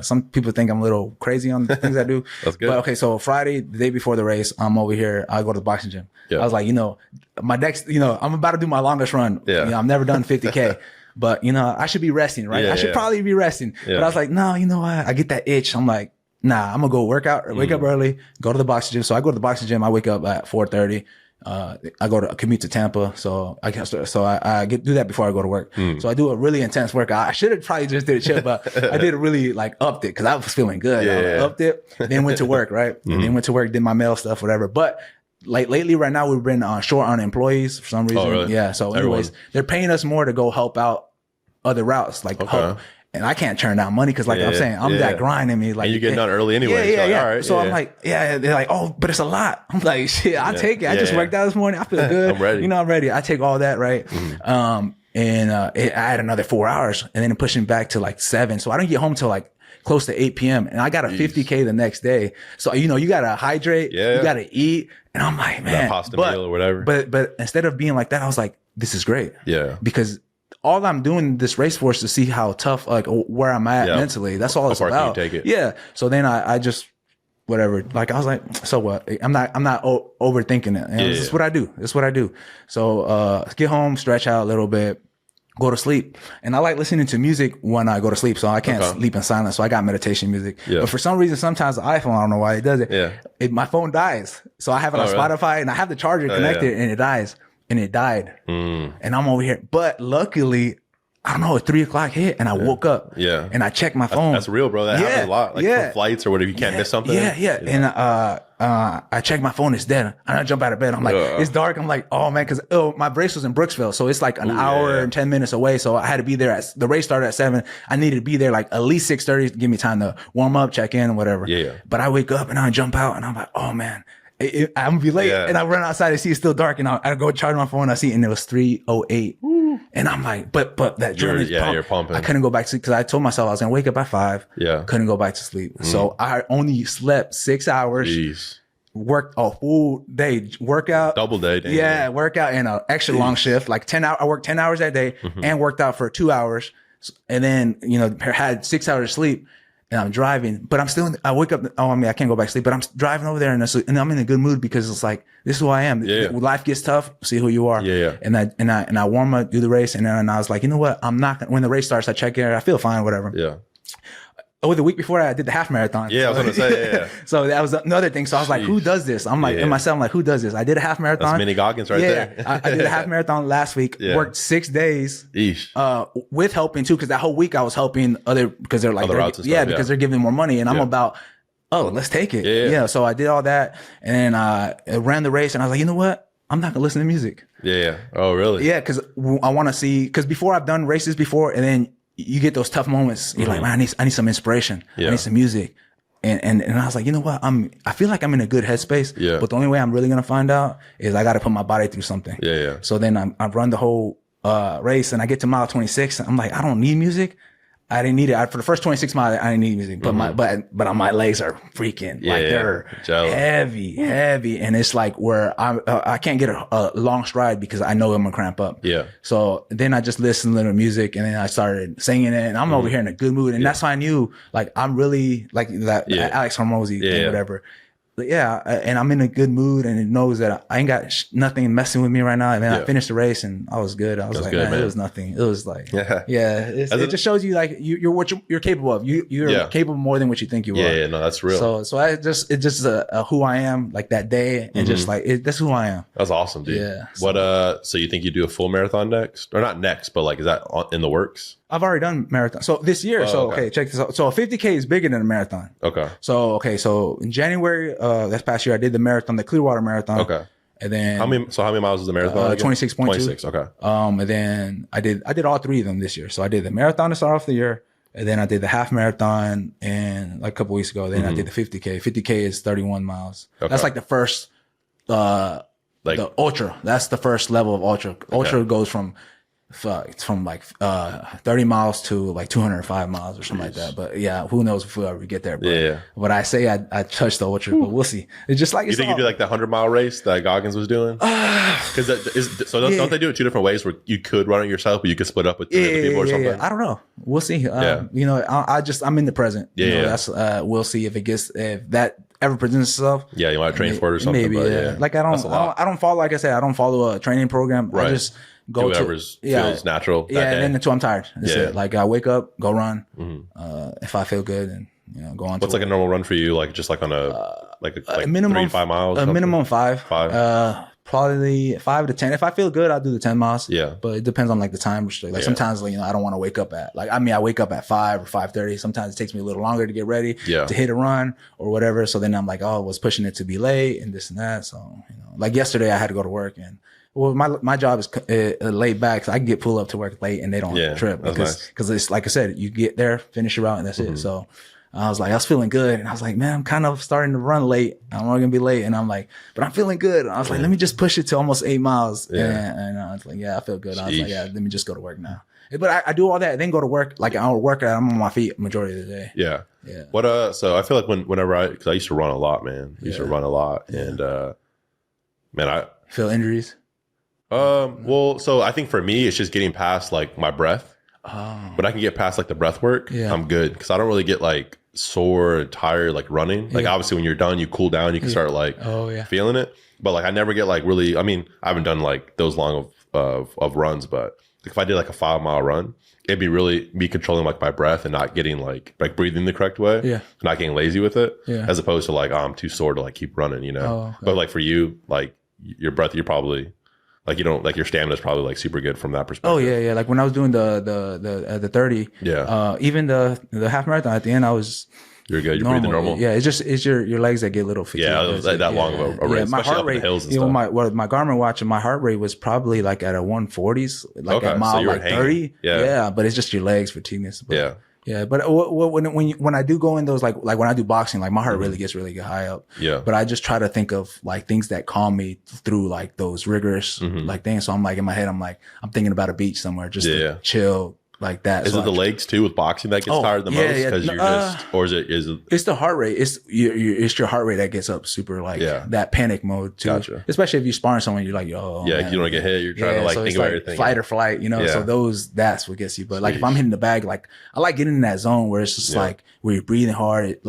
Some people think I'm a little crazy on the things I do. That's good. But okay, so Friday, the day before the race, I'm over here. I go to the boxing gym. I was like, you know, my next, you know, I'm about to do my longest run. You know, I've never done 50K. But, you know, I should be resting, right? I should probably be resting. But I was like, no, you know what? I get that itch. I'm like, nah, I'm going to go work out, wake up early, go to the boxing gym. So I go to the boxing gym. I wake up at 4:30. I go to commute to Tampa. So I do that before I go to work. So I do a really intense workout. I should have probably just did a chill, but I did it really like upped it because I was feeling good. I upped it, then went to work, right? And then went to work, did my mail stuff, whatever. But like lately right now we've been short on employees for some reason. Oh, really? Yeah. So anyways, they're paying us more to go help out other routes, like help. And I can't turn down money because like I'm saying, I'm that grind in me. Like, and you get done early anyway. All right, so I'm like, they're like, oh, but it's a lot. I'm like, shit, I'll take it. I just worked out this morning. I feel good. I'm ready. You know, I'm ready. I take all that, right? I had another 4 hours and then pushing back to like 7. So I don't get home till like close to 8 p.m. And I got a 50K the next day. So, you know, you got to hydrate, you got to eat. And I'm like, man, that pasta meal or whatever. But instead of being like that, I was like, this is great. Yeah. Because all I'm doing this race for is to see how tough, like where I'm at mentally. That's all it's about. How far can you take it? Yeah. So then I just, whatever. Like I was like, so what? I'm not overthinking it. This is what I do. This is what I do. So, get home, stretch out a little bit, go to sleep. And I like listening to music when I go to sleep. So I can't sleep in silence. So I got meditation music. But for some reason, sometimes the iPhone, I don't know why it does it. My phone dies. So I have it on Spotify and I have the charger connected and it dies. And it died. And I'm over here. But luckily, I don't know, 3 o'clock hit and I woke up. Yeah. And I checked my phone. That's real, bro. That happens a lot. Like for flights or whatever, you can't miss something. Yeah. And I checked my phone, it's dead. And I jump out of bed. I'm like, it's dark. I'm like, oh man, because my race was in Brooksville. So it's like an hour and 10 minutes away. So I had to be there the race started at 7. I needed to be there like at least 6:30 to give me time to warm up, check in, whatever. Yeah. But I wake up and I jump out and I'm like, oh man, I'm gonna be late. And I run outside and see it's still dark and I go charge my phone. I see it and it was 3:08. And I'm like, but that adrenaline, you're pumping. I couldn't go back to sleep because I told myself I was gonna wake up at 5. Yeah. Couldn't go back to sleep. So I only slept 6 hours. Jeez. Worked a full day workout. Double day. Dang. Yeah, workout and an extra long shift, like 10 hours. I worked 10 hours that day and worked out for 2 hours. And then, had 6 hours of sleep. And I'm driving, but I wake up. I can't go back to sleep, but I'm driving over there and I'm in a good mood because it's like, this is who I am. Yeah. When life gets tough, see who you are. Yeah. And I warm up, do the race. And then I was like, you know what? I'm not going to, when the race starts, I check in, I feel fine, whatever. Yeah. The week before I did the half marathon. Yeah, I was going to say, yeah. So that was another thing. So I was like, who does this? I'm like, in myself, I'm like, who does this? I did a half marathon. That's Mini Goggins right there. I did a half marathon last week, worked 6 days, with helping too. Cause that whole week I was helping because they're like, because they're giving more money and I'm about, let's take it. Yeah. So I did all that and I ran the race and I was like, you know what? I'm not gonna listen to music. Yeah. Oh, really? Yeah. Cause I want to see, cause before I've done races before and then you get those tough moments. You're like, man, I need some inspiration. I need some music. And I was like, you know what? I feel like I'm in a good headspace. Yeah. But the only way I'm really going to find out is I got to put my body through something. Yeah. So then I run the whole, race and I get to mile 26. I'm like, I don't need music. I didn't need it. For the first 26 miles, I didn't need music, but my legs are freaking they're heavy. And it's like where I can't get a long stride because I know I'm gonna cramp up. Yeah. So then I just listened to little music and then I started singing it and I'm over here in a good mood. And that's how I knew like, I'm really like that Alex Hormozy thing, whatever. But and I'm in a good mood and it knows that I ain't got nothing messing with me right now. And then I finished the race and I was good. I was like, man, it was nothing. It was like, it just shows you like you're what you're capable of. You're capable more than what you think you are. Yeah, no, that's real. So it's just who I am like that day and just like, that's who I am. That's awesome, dude. Yeah. So you think you do a full marathon next or not next, but like, is that in the works? I've already done marathon. So this year, check this out. So a 50K is bigger than a marathon. Okay. So in January, this past year, I did the marathon, the Clearwater Marathon. Okay. And then how many miles is the marathon? 26.2. 26. Okay. And then I did all 3 of them this year. So I did the marathon to start off the year, and then I did the half marathon, and like a couple weeks ago, then I did the 50K. 50K is 31 miles. Okay. That's like the first, the ultra. That's the first level of ultra. Ultra goes from. It's from like 30 miles to like 205 miles or something like that. But yeah, who knows if we'll ever get there. But but I say I touched the ultra, but we'll see. It's just like, you think you do like the 100-mile race that Goggins was doing? Because don't they do it 2 different ways where you could run it yourself, but you could split up with 3 other people or something? I don't know. We'll see. I'm in the present. That's we'll see if that ever presents itself. Yeah, you might train for it or something. Maybe. But like I don't follow. Like I said, I don't follow a training program. Right. I just go whatever's feels natural. That day. And then until I'm tired. That's it. Like I wake up, go run. If I feel good, and go on. What's like a normal run for you? Like just like on a minimum 3 to 5 miles. A minimum 5. Probably 5 to 10. If I feel good, I'll do the 10 miles. Yeah. But it depends on like the time restrict. Like sometimes, I don't want to wake up at I wake up at 5 or 5:30. Sometimes it takes me a little longer to get ready to hit a run or whatever. So then I'm like, I was pushing it to be late and this and that. So, like yesterday I had to go to work and my job is laid back. So I can get pulled up to work late and they don't trip because it's like I said, you get there, finish your route and that's it. So I was feeling good. And I was like, man, I'm kind of starting to run late. I'm not going to be late. And I'm like, but I'm feeling good. I was like, let me just push it to almost 8 miles. And I was like, I feel good. I was like, let me just go to work now. But I do all that and then go to work. Like I work out, I'm on my feet majority of the day. Yeah. Yeah. What, so I feel like whenever cause I used to run a lot, man. I used to run a lot. And, man, I feel injuries. Well, so I think for me, it's just getting past like my breath. But I can get past like the breath work. I'm good. Cause I don't really get like sore and tired like running. Like obviously when you're done, you cool down, you can start like feeling it. But like I never get like really, I mean, I haven't done like those long of runs, but if I did like a 5-mile run, it'd be really me controlling like my breath and not getting like breathing the correct way. Not getting lazy with it. As opposed to like, I'm too sore to like keep running, But like for you, like your breath, you're probably Like you don't like your stamina is probably like super good from that perspective. Oh yeah. Like when I was doing the 30, even the half marathon at the end, I was. You're good. You're breathing normal. Yeah, it's your legs that get a little fatigued. Yeah, that long of a race, my heart rate. Hills and you know, stuff. my Garmin watch, my heart rate was probably like at a 140s, like at mile so like 30. Yeah, but it's just your legs fatigueness. But, yeah. But when I do go in those like when I do boxing, like my heart really gets really high up. Yeah. But I just try to think of like things that calm me through like those rigorous like things. So I'm like in my head, I'm thinking about a beach somewhere, just to chill. Like that. Is it the legs too with boxing that gets tired the most? Because you're just, or is it? It's the heart rate. It's your heart rate that gets up super like that panic mode too. Gotcha. Especially if you're sparring someone, you're like, yo, man. If you don't want to get hit, you're trying to like think about everything. Fight or flight, you know. So that's what gets you. But like if I'm hitting the bag, like I like getting in that zone where it's just like where you're breathing hard,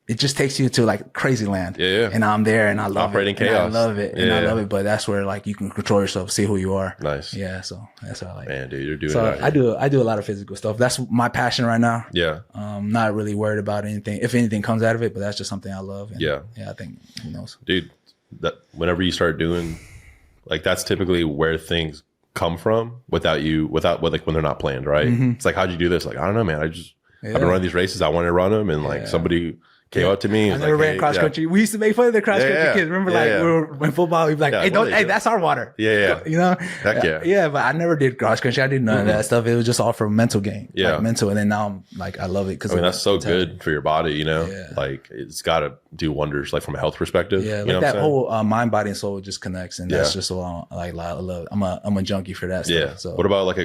it just takes you to like crazy land. Yeah. And I'm there and I love Operating it. chaos. And I love it. And I love it. But that's where like you can control yourself, see who you are. Nice. Yeah. So that's how I like it. Man, dude, you're doing so it. I do a lot of physical stuff. That's my passion right now. Yeah. Not really worried about anything, if anything comes out of it, but that's just something I love. And yeah. I think who knows. Dude, that whenever you start doing like that's typically where things come from without like when they're not planned, right? It's like, how'd you do this? Like, I don't know, man. I've been running these races. I want to run them, and like somebody came up to me. And I never ran cross country. We used to make fun of the cross country kids. Remember, we were in football. We'd be like, "Hey, that's our water." Yeah. You know? Heck yeah. Yeah, but I never did cross country. I did none of that stuff. It was just all for mental gain. Yeah, like mental. And then now I'm like, I love it because that's so good for your body. You know, like it's got to do wonders, like from a health perspective. Yeah, like that whole mind, body, and soul just connects, and that's just what I love. I'm a junkie for that stuff. Yeah. So what about like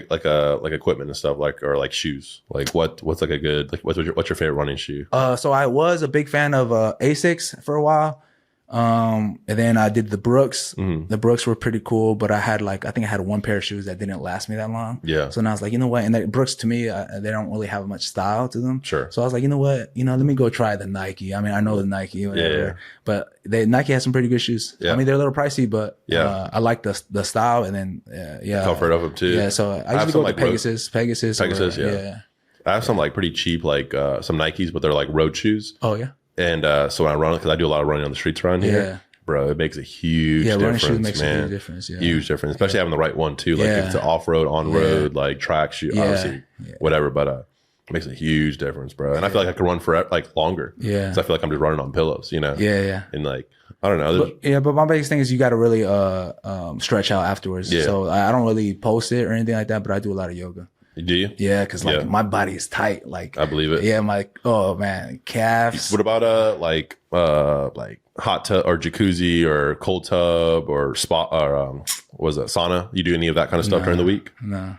equipment and stuff, or like shoes? Like what's like a good what's your favorite running shoe? So I was a big fan of Asics for a while. And then I did the Brooks. The Brooks were pretty cool, but I think I had one pair of shoes that didn't last me that long. Yeah. So then I was like, you know what? And the Brooks to me, they don't really have much style to them. Sure. So I was like, you know what? Let me go try the Nike. I mean, I know the Nike, whatever, but Nike has some pretty good shoes. Yeah. I mean, they're a little pricey, but I like the style, and then the comfort of them too. Yeah. So I usually go with Pegasus. Pegasus. Yeah. I have some like pretty cheap, like some Nikes, but they're like road shoes. Oh yeah. And so when I run, because I do a lot of running on the streets around here, bro, it makes a huge difference, running shoes makes man. a huge difference. Yeah. Huge difference, especially having the right one too. Like if it's an off-road, on-road, like track shoe, obviously, whatever. But it makes a huge difference, bro. And I feel like I could run for like longer. Yeah. So I feel like I'm just running on pillows, you know? Yeah. And like, I don't know. But my biggest thing is you got to really stretch out afterwards. Yeah. So I don't really post it or anything like that, but I do a lot of yoga. Do you? Yeah, because like my body is tight. Like I believe it. Yeah, I'm like, oh man, calves. What about like hot tub or jacuzzi or cold tub or spa or what was it, sauna? You do any of that kind of stuff during the week? No.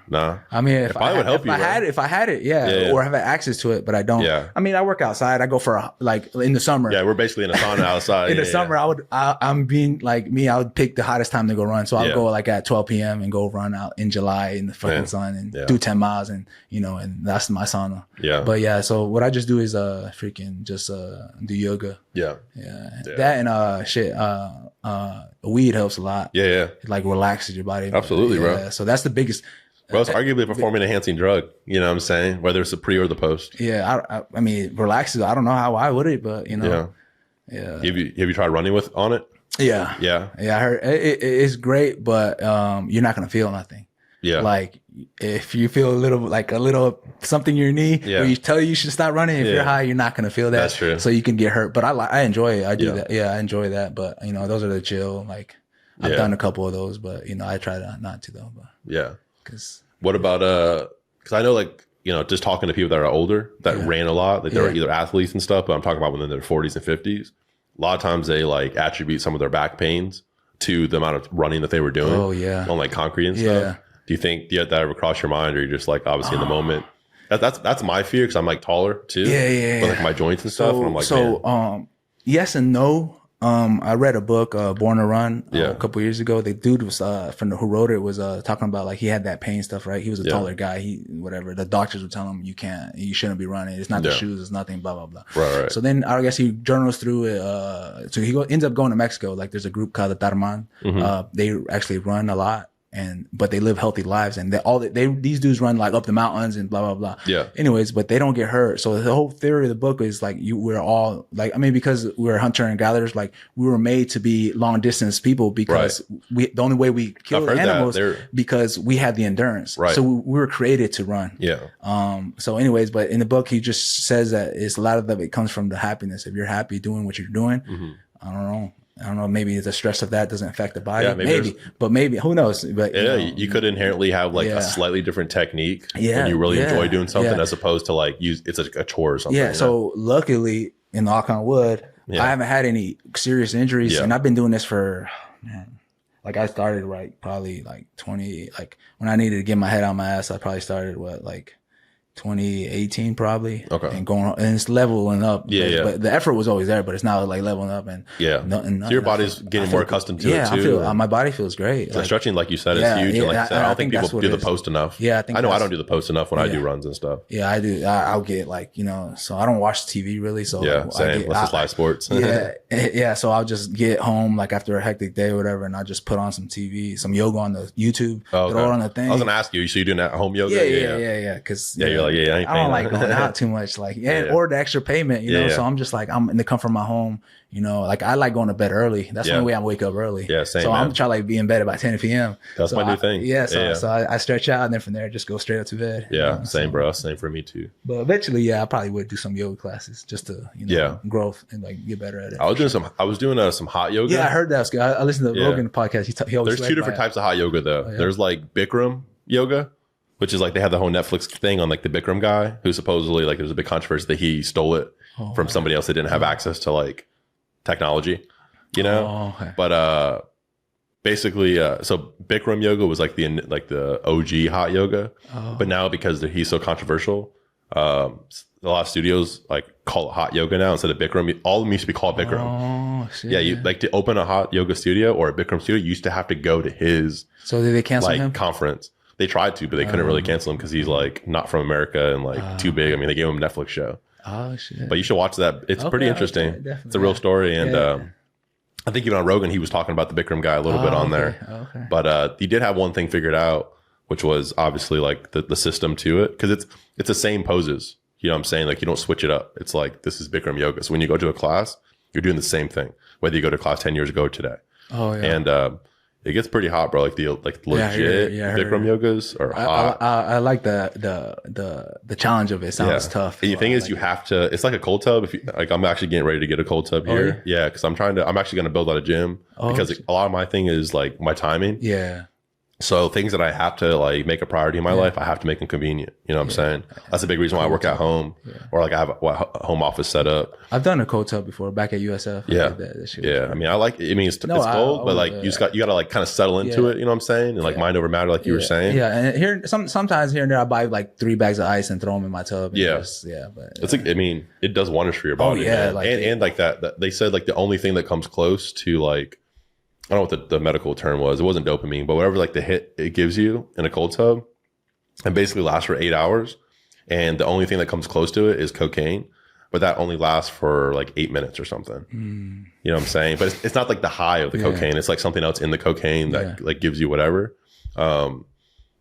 I mean, if I had it, or have access to it, but I don't. Yeah. I mean, I work outside. I go for like in the summer. Yeah, we're basically in a sauna outside. In the summer, I'm being like me. I would pick the hottest time to go run. So I'll go like at 12 p.m. and go run out in July in the fucking sun and do 10 miles and and that's my sauna. Yeah. But so what I just do is freaking just do yoga. Yeah. That and weed helps a lot. Yeah. It like relaxes your body. Absolutely, bro. So that's the biggest. Bro, it's arguably a performance enhancing drug. You know what I'm saying? Whether it's the pre or the post. Yeah, I mean, relaxes. I don't know how I would it, but Yeah. Have you tried running on it? Yeah. I heard it's great, but you're not gonna feel nothing. Yeah. Like if you feel a little something in your knee, or you tell you should stop running. If you're high, you're not gonna feel that. That's true. So you can get hurt. But I enjoy it. I do that. Yeah, I enjoy that. But those are the chill. Like I've done a couple of those, but I try not to though. But because what about because I know like just talking to people that are older that ran a lot, like they're either athletes and stuff, but I'm talking about when they're in their 40s and 50s. A lot of times they like attribute some of their back pains to the amount of running that they were doing. Oh yeah, on like concrete and stuff. Do you think that ever crossed your mind, or you're just like obviously in the moment? That's my fear because I'm like taller too. But like my joints and stuff. And I'm like, yes and no. I read a book, Born to Run, a couple years ago. The dude was who wrote it was talking about like he had that pain stuff, right? He was a taller guy. The doctors would tell him you shouldn't be running. It's not the shoes, it's nothing, blah blah blah. Right. So then I guess he journals through it. So he ends up going to Mexico. Like there's a group called the Tarman. They actually run a lot. but they live healthy lives, and these dudes run like up the mountains and blah blah blah. Yeah. Anyways, but they don't get hurt. So the whole theory of the book is like we're all like, I mean, because we're hunter and gatherers, like we were made to be long distance people because the only way we kill animals because we had the endurance. Right. So we were created to run. Yeah. So anyways, but in the book he just says that it's a lot of it comes from the happiness. If you're happy doing what you're doing, I don't know. Maybe the stress of that doesn't affect the body. Yeah, maybe who knows? But you could inherently have like a slightly different technique when you really enjoy doing something, as opposed to like it's a chore or something. Yeah. So luckily, in knock on wood, I haven't had any serious injuries, and I've been doing this for like I started probably like 20. Like when I needed to get my head out my ass, I probably started 2018 probably. Okay. And it's leveling up. But the effort was always there, but it's now like leveling up and so your body's getting more accustomed to it too. I feel my body feels great. So stretching, like you said, is huge. And like I said, I don't think people do the post enough. I know I don't do the post enough when I do runs and stuff. Yeah, I do. I'll get so I don't watch TV really. So same. Unless it's live sports. So I'll just get home like after a hectic day or whatever, and I'll just put on some TV, some yoga on the YouTube, throw it on the thing. I was gonna ask you, so you're doing that at home yoga? Yeah. Because you're like, I ain't don't like going out too much, like or the extra payment, you know. So I'm just like, I'm in the comfort of my home, like I like going to bed early. That's the only way I wake up early. Yeah, same. So I'm trying to like be in bed about 10 p.m. That's my new thing. So I stretch out and then from there just go straight up to bed. Yeah, same, bro. Same for me too. But eventually, I probably would do some yoga classes just to growth and like get better at it. I was doing some hot yoga. Yeah, I heard that was good. I listened to Rogan podcast. He always There's two different types of hot yoga though. There's like Bikram yoga, which is like they have the whole Netflix thing on like the Bikram guy who supposedly like there's a big controversy that he stole it from somebody else that didn't have access to like technology, But basically, so Bikram yoga was like the OG hot yoga, but now because he's so controversial, a lot of studios like call it hot yoga now instead of Bikram. All of them used to be called Bikram. Oh, shit. Yeah, you like to open a hot yoga studio or a Bikram studio, you used to have to go to his did they cancel him? Conference. They tried to, but they couldn't really cancel him because he's like not from America and like too big. I mean, they gave him a Netflix show. Oh shit! But you should watch that. It's pretty interesting. It's a real story, and I think even on Rogan he was talking about the Bikram guy a little bit on there. Okay. But he did have one thing figured out, which was obviously like the system to it, because it's the same poses. You know what I'm saying? Like you don't switch it up. It's like this is Bikram yoga. So when you go to a class, you're doing the same thing, whether you go to class 10 years ago or today. Oh yeah. And it gets pretty hot, bro. Like the legit Bikram yogas are hot. I like the challenge of it. It sounds tough. And the thing is, you have to. It's like a cold tub. If you like, I'm actually getting ready to get a cold tub here. Yeah, because I'm actually going to build out a gym because a lot of my thing is like my timing. Yeah. So things that I have to like make a priority in my life, I have to make them convenient. You know what I'm saying? That's a big reason why I work at home or like I have a home office set up. I've done a cold tub before back at USF. Yeah. Like that shit was I mean, it's cold, but like you got to like kind of settle into it. You know what I'm saying? And like mind over matter, like you were saying. Yeah. And here, sometimes here and there, I buy like 3 bags of ice and throw them in my tub. And but it's like, I mean, it does wonders for your body. And like that, they said like the only thing that comes close to like, I don't know what the medical term was. It wasn't dopamine, but whatever like the hit it gives you in a cold tub, and basically lasts for 8 hours. And the only thing that comes close to it is cocaine, but that only lasts for like 8 minutes or something. You know what I'm saying? But it's not like the high of the cocaine. It's like something else in the cocaine that like gives you whatever.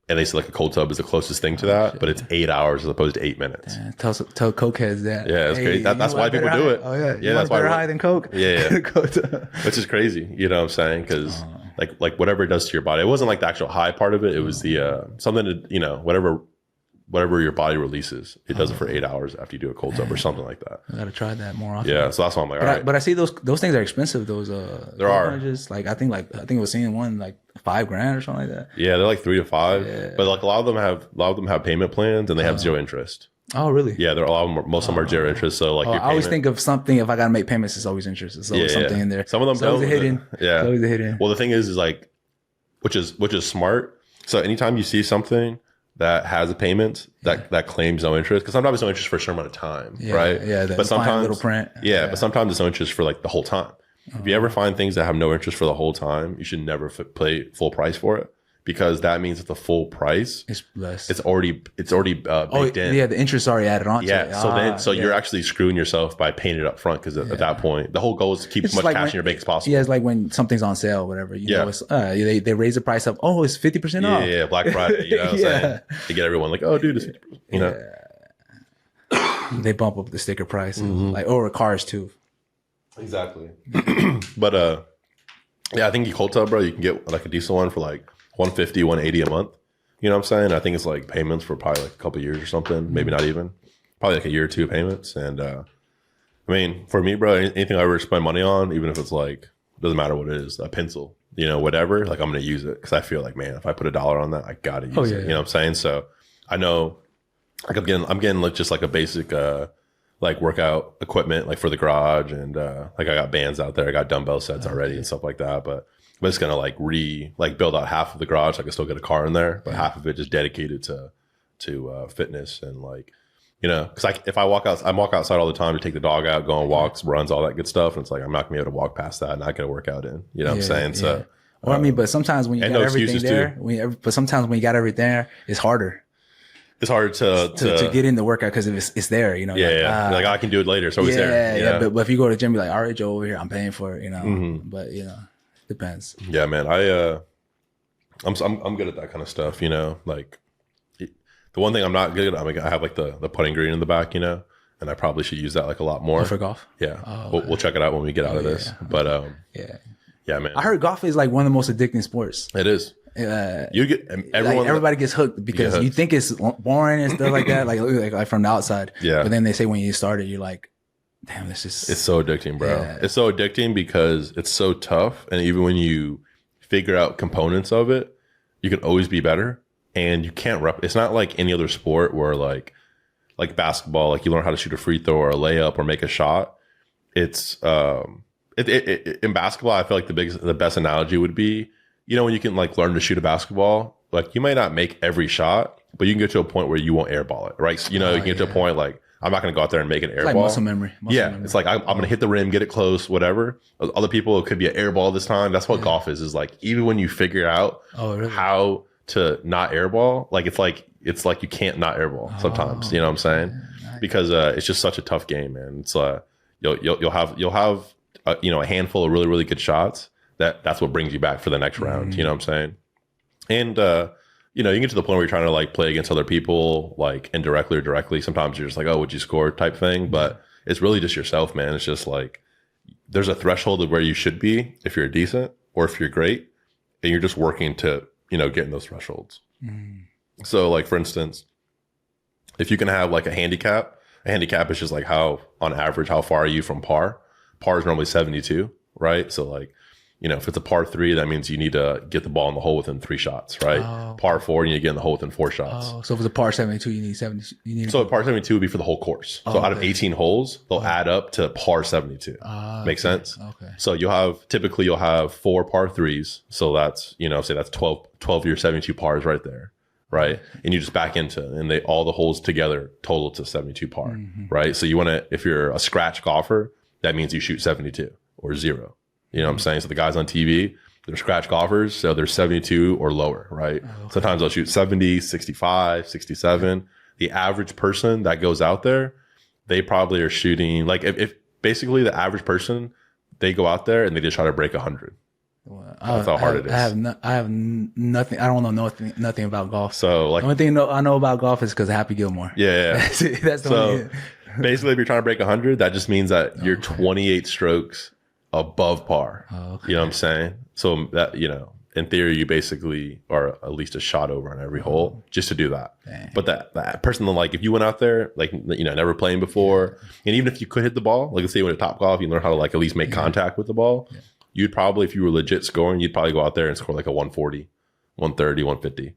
And they say like a cold tub is the closest thing to that, but it's 8 hours as opposed to 8 minutes. Yeah, tell cokeheads that. Yeah, it's crazy. That's why people do it. Oh yeah, yeah, that's why better high than coke. Yeah, which is crazy. You know what I'm saying? Because like whatever it does to your body, it wasn't like the actual high part of it. It was the something to whatever your body releases, it does it for 8 hours after you do a cold tub or something like that. I gotta try that more often. Yeah, so that's why I'm like, all right. But I see those things are expensive. Those there are like I think it was seeing one like $5,000 or something like that. Yeah, they're like 3 to 5. But like a lot of them have payment plans and they have zero interest. Oh really? Yeah, most of them are zero interest. So like, I always think of something. If I gotta make payments, it's always interest. It's always something in there. Some of them don't. It's hidden. Yeah, it's always a hidden. Well, the thing is like, which is smart. So anytime you see something that has a payment that claims no interest, because sometimes it's no interest for a certain amount of time, right? Yeah, but sometimes little print. But sometimes it's no interest for like the whole time. If you ever find things that have no interest for the whole time, you should never pay full price for it, because that means at the full price, it's less. It's already baked in. Yeah, the interest already added on. Yeah, to it. so you're actually screwing yourself by paying it up front because at that point, the whole goal is to keep as much cash in your bank as possible. Yeah, it's like when something's on sale, or whatever. You know, it's, they raise the price up. Oh, it's 50% off. Yeah, Black Friday. You know what I'm saying? To get everyone like, oh, dude, it's 50%. You know, they bump up the sticker price, like or cars too. Exactly. But I think Ecolta, bro, you can get like a decent one for like 150, 180 a month. You know what I'm saying? I think it's like payments for probably like a couple years or something, maybe not even. Probably like a year or two payments. And I mean, for me, bro, anything I ever spend money on, even if it's like, doesn't matter what it is, a pencil, you know, whatever, like I'm going to use it because I feel like, man, if I put $1 on that, I got to use it. You know what I'm saying? So I know like I'm getting like just like a basic like workout equipment like for the garage, and like I got bands out there, I got dumbbell sets already and stuff like that, but I'm just gonna like build out half of the garage so I can still get a car in there, but half of it just dedicated to fitness and like, you know, because like if I walk outside all the time to take the dog out, go on walks, runs, all that good stuff, and it's like I'm not gonna be able to walk past that and not get a workout in, you know what I'm saying? So well, I mean, but sometimes when you got everything there, but sometimes when you got everything there, it's harder. It's hard to get in the workout because it's there, you know. Like I can do it later, so it's there. Yeah. But if you go to the gym, be like, all right, Joe, over here, I'm paying for it, you know. But you know, depends. Yeah, man. I'm good at that kind of stuff, you know. Like the one thing I'm not good at, I have like the putting green in the back, you know, and I probably should use that like a lot more for golf. Yeah, we'll check it out when we get out of this. But yeah, man. I heard golf is like one of the most addicting sports. It is. You get everybody gets hooked because you think it's boring and stuff like that, like from the outside. Yeah. But then they say when you started, you're like, damn, it's so addicting, bro. Yeah. It's so addicting because it's so tough, and even when you figure out components of it, you can always be better, and you can't it's not like any other sport where like basketball, like you learn how to shoot a free throw or a layup or make a shot. It's in basketball, I feel like the best analogy would be, you know, when you can like learn to shoot a basketball, like you might not make every shot, but you can get to a point where you won't airball it, right? So, you know, you can get to a point like, I'm not going to go out there and make an airball. Like muscle memory. It's like, I'm going to hit the rim, get it close, whatever. Other people, it could be an airball this time. That's what golf is like, even when you figure out how to not airball, like it's like you can't not airball sometimes, you know what I'm saying? Because it's just such a tough game, man. It's you'll have you know, a handful of really, really good shots. That's what brings you back for the next round. You know what I'm saying? And, you know, you get to the point where you're trying to like play against other people, like indirectly or directly. Sometimes you're just like, oh, would you score type thing? But it's really just yourself, man. It's just like, there's a threshold of where you should be if you're decent or if you're great, and you're just working to, you know, get in those thresholds. So like, for instance, if you can have like a handicap is just like how, on average, how far are you from par? Par is normally 72, right? So like, you know, if it's a par 3, that means you need to get the ball in the hole within 3 shots, right? Par 4, you need to get in the hole within 4 shots. So if it's a par 72, you need 70. So a par 72 would be for the whole course. So out of 18 holes, they'll add up to par 72. Make sense? Okay. So you'll have 4 par 3s. So that's, you know, say that's 12 of your 72 pars right there, right? And you just back into, and all the holes together total to 72 par, right? So you want to, if you're a scratch golfer, that means you shoot 72 or 0. You know what I'm saying? So the guys on TV, they're scratch golfers, so they're 72 or lower, right? Sometimes they'll shoot 70, 65, 67. The average person that goes out there, they probably are shooting, like if basically the average person, they go out there and they just try to break 100. Well, that's how hard it is. I have nothing. I don't know nothing about golf. So like, the only thing I know about golf is because of Happy Gilmore. Yeah. That's the only. Basically, if you're trying to break 100, that just means that you're 28 strokes above par. You know what I'm saying? So that, you know, in theory, you basically are at least a shot over on every hole just to do that. Dang. But that person, like, if you went out there, like, you know, never playing before, and even if you could hit the ball, like, let's say you went to Topgolf, you learn how to like at least make contact with the ball. You'd probably, if you were legit scoring, you'd probably go out there and score like a 140, 130, 150,